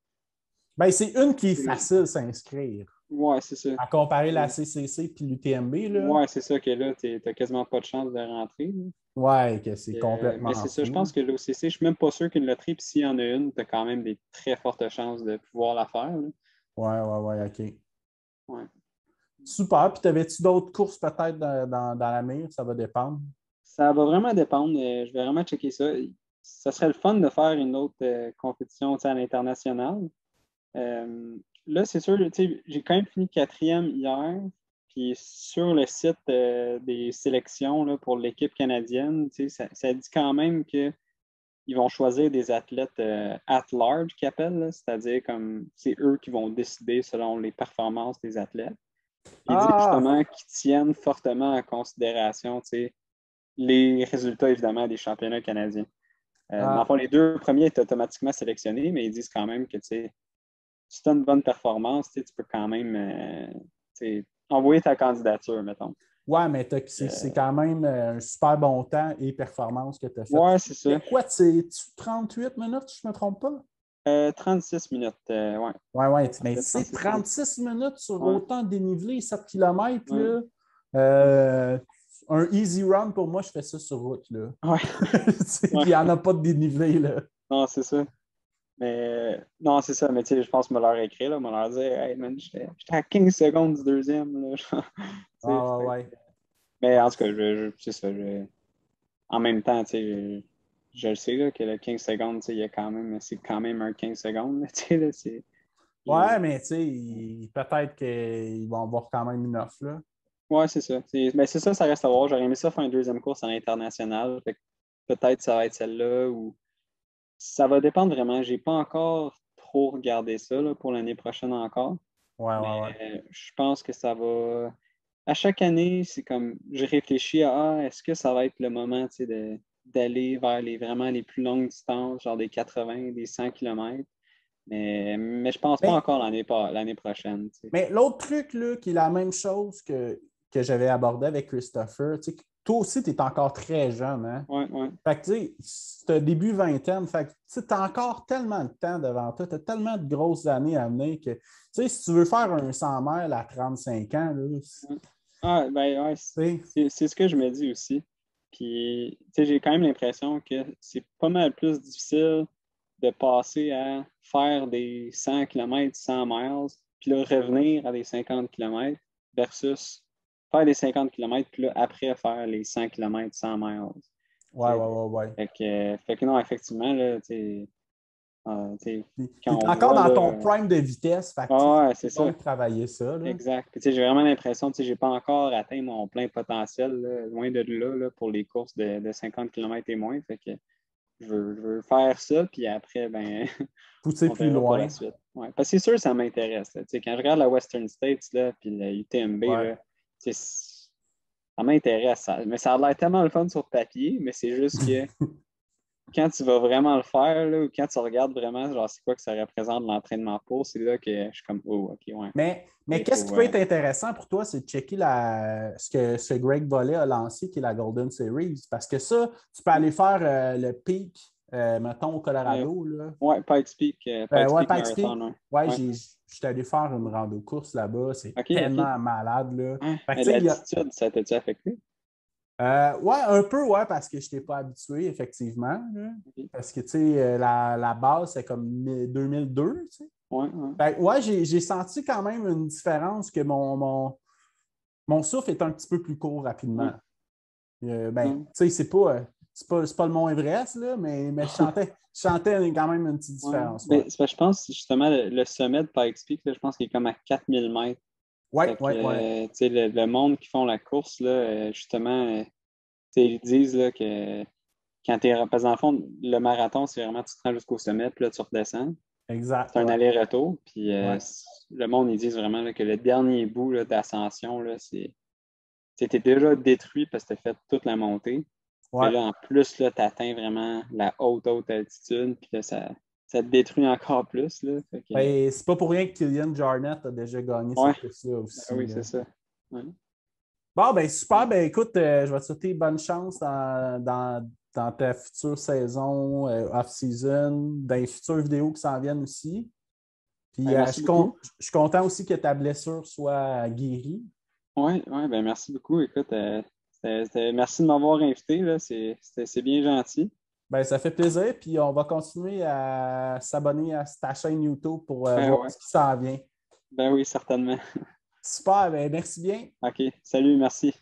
Ben, c'est une qui est facile à s'inscrire. ouais, c'est ça. À comparer la CCC puis l'UTMB, là. Ouais, c'est ça que là, tu n'as quasiment pas de chance de rentrer, là. Ouais, que c'est Mais complètement c'est ça, je fou. pense que l'OCC, je ne suis même pas sûr qu'une loterie, puis s'il y en a une, tu as quand même des très fortes chances de pouvoir la faire, là. Ouais, OK. Ouais. Super. Puis, t'avais-tu d'autres courses peut-être dans la mire? Ça va dépendre. Ça va vraiment dépendre. Je vais vraiment checker ça. Ça serait le fun de faire une autre compétition tu sais, à l'international. Là, c'est sûr, tu sais, j'ai quand même fini quatrième hier. Puis sur le site des sélections là, pour l'équipe canadienne, tu sais, ça dit quand même qu'ils vont choisir des athlètes at large qu'ils appellent, là. C'est-à-dire comme c'est eux qui vont décider selon les performances des athlètes. Puis il dit Ah! justement qu'ils tiennent fortement en considération, tu sais, les résultats, évidemment, des championnats canadiens. Dans le Ah! fond, les deux premiers étaient automatiquement sélectionnés, mais ils disent quand même que si tu as une bonne performance, tu peux quand même envoyer ta candidature, mettons. Ouais, mais c'est quand même un super bon temps et performance que tu as fait. Ouais, c'est ça. Mais quoi, c'est 38 minutes, si je ne me trompe pas? 36 minutes, ouais. Ouais, Ça mais fait tu sais, 36 minutes. 36 minutes sur Ouais, autant de dénivelé, 7 km, ouais, là, un easy run, pour moi, je fais ça sur route, là. ouais, Puis il ouais. n'y en a pas de dénivelé, là. Non, c'est ça. Mais non, c'est ça. Mais tu sais, je pense que me leur écrit, là, me leur dire, hey man, j'étais à 15 secondes du deuxième, là. Tu sais, Ouais. mais en Ouais, tout cas, c'est ça. En même temps, tu sais, je le sais là, que le 15 secondes, tu sais, c'est quand même un 15 secondes. Là, tu sais, là, ouais, mais tu sais, peut-être qu'ils vont avoir quand même une offre, là. ouais, c'est ça. Mais c'est ça, ça reste à voir. J'aurais aimé ça faire une deuxième course à l'international. Fait que peut-être ça va être celle-là ou ça va dépendre vraiment. J'ai pas encore trop regardé ça là, pour l'année prochaine encore. Ouais. Mais je pense que ça va. À chaque année, c'est comme je réfléchis à est-ce que ça va être le moment tu sais, d'aller vers vraiment les plus longues distances, genre des 80, des 100 km. Mais je pense pas Mais, encore l'année prochaine. Tu sais. mais l'autre truc, là, qui est la même chose que j'avais abordé avec Christopher, tu sais, toi aussi, tu es encore très jeune, hein? Ouais. Fait que, tu sais, c'est un début vingtaine. Fait que, tu as encore tellement de temps devant toi. Tu as tellement de grosses années à mener que, tu sais, si tu veux faire un 100 miles à 35 ans, là, Ouais. Ah, ben ouais, tu sais, c'est ce que je me dis aussi. Puis, tu sais, j'ai quand même l'impression que c'est pas mal plus difficile de passer à faire des 100 km, 100 miles, puis là, revenir à des 50 km versus faire des 50 km, puis là, après faire les 100 km, 100 miles. Tu sais. ouais. Fait que non, effectivement, là, tu sais, Tu quand es on encore voit, dans ton là, prime de vitesse. Fait que, tu sais, ah ouais, c'est c'est bon ça. de travailler ça, là. Exact. Puis, tu sais, j'ai vraiment l'impression que j'ai pas encore atteint mon plein potentiel, là, loin de là, pour les courses de 50 km et moins. Fait que je veux faire ça, puis après, ben, Pousser on plus verra pour la loin. suite. Ouais. Parce que c'est sûr que ça m'intéresse. Là. Tu sais, quand je regarde la Western States, là, puis la UTMB, Ouais. là, tu sais, ça m'intéresse. Mais ça a l'air tellement le fun sur papier, mais c'est juste que quand tu vas vraiment le faire, là, ou quand tu regardes vraiment, genre, c'est quoi que ça représente l'entraînement pour, c'est là que je suis comme, oh, OK, ouais. Mais Il qu'est-ce qui faut, peut être intéressant pour toi, c'est de checker ce que Greg Volley a lancé, qui est la Golden Series. Parce que ça, tu peux aller faire le peak, mettons, au euh, Colorado. Là. ouais, Pikes Ouais, Peak Pikes Peak. Marathon, ouais. Ouais, Ouais. je suis allé faire une rando course là-bas. C'est OK. tellement malade. Là. Ouais. Fait que, Mais tu sais, il y a. l'altitude, ça t'a-tu affecté? Ouais, un peu, ouais, parce que je n'étais pas habitué, effectivement. Là. Ok. Parce que, tu sais, la base, c'est comme 2002, tu sais. Ouais, ouais. Fait que, ouais, j'ai senti quand même une différence que mon souffle est un petit peu plus court rapidement. Ouais. Ben, Ouais. tu sais, c'est pas le Mont Everest, là, mais je chantais quand même une petite Ouais. différence, ouais. Ben, c'est parce que je pense justement le sommet de Pikes Peak, là, je pense qu'il est comme à 4000 mètres. Ouais, Fait que, ouais, ouais. tu sais, le monde qui font la course, là, justement, tu sais, ils disent là, que quand t'es. Parce qu'en fond, le marathon, c'est vraiment tu te rends jusqu'au sommet, puis là, tu redescends. Exact, C'est un ouais. aller-retour. Puis Ouais, le monde, ils disent vraiment là, que le dernier bout là, d'ascension, là, c'était déjà détruit parce que tu fait toute la montée. Mais ouais. là, en plus, là, tu atteins vraiment la haute altitude. Puis là, ça te détruit encore plus. Là. Fait que, Ben, c'est pas pour rien que Kylian Jornet a déjà gagné ouais, cette course-là ben aussi, oui, là. c'est ça. Ouais. Bon, ben super. Ben écoute, je vais te souhaiter bonne chance dans ta future saison off-season, dans les futures vidéos qui s'en viennent aussi. Puis Ben, merci beaucoup. je suis content aussi que ta blessure soit guérie. Oui, ouais, ben merci beaucoup. Écoute, merci de m'avoir invité. Là. C'est bien gentil. Ben, ça fait plaisir. Puis on va continuer à s'abonner à ta chaîne YouTube pour Ben voir ouais. ce qui s'en vient. Ben oui, certainement. Super, ben merci bien. OK. Salut, merci.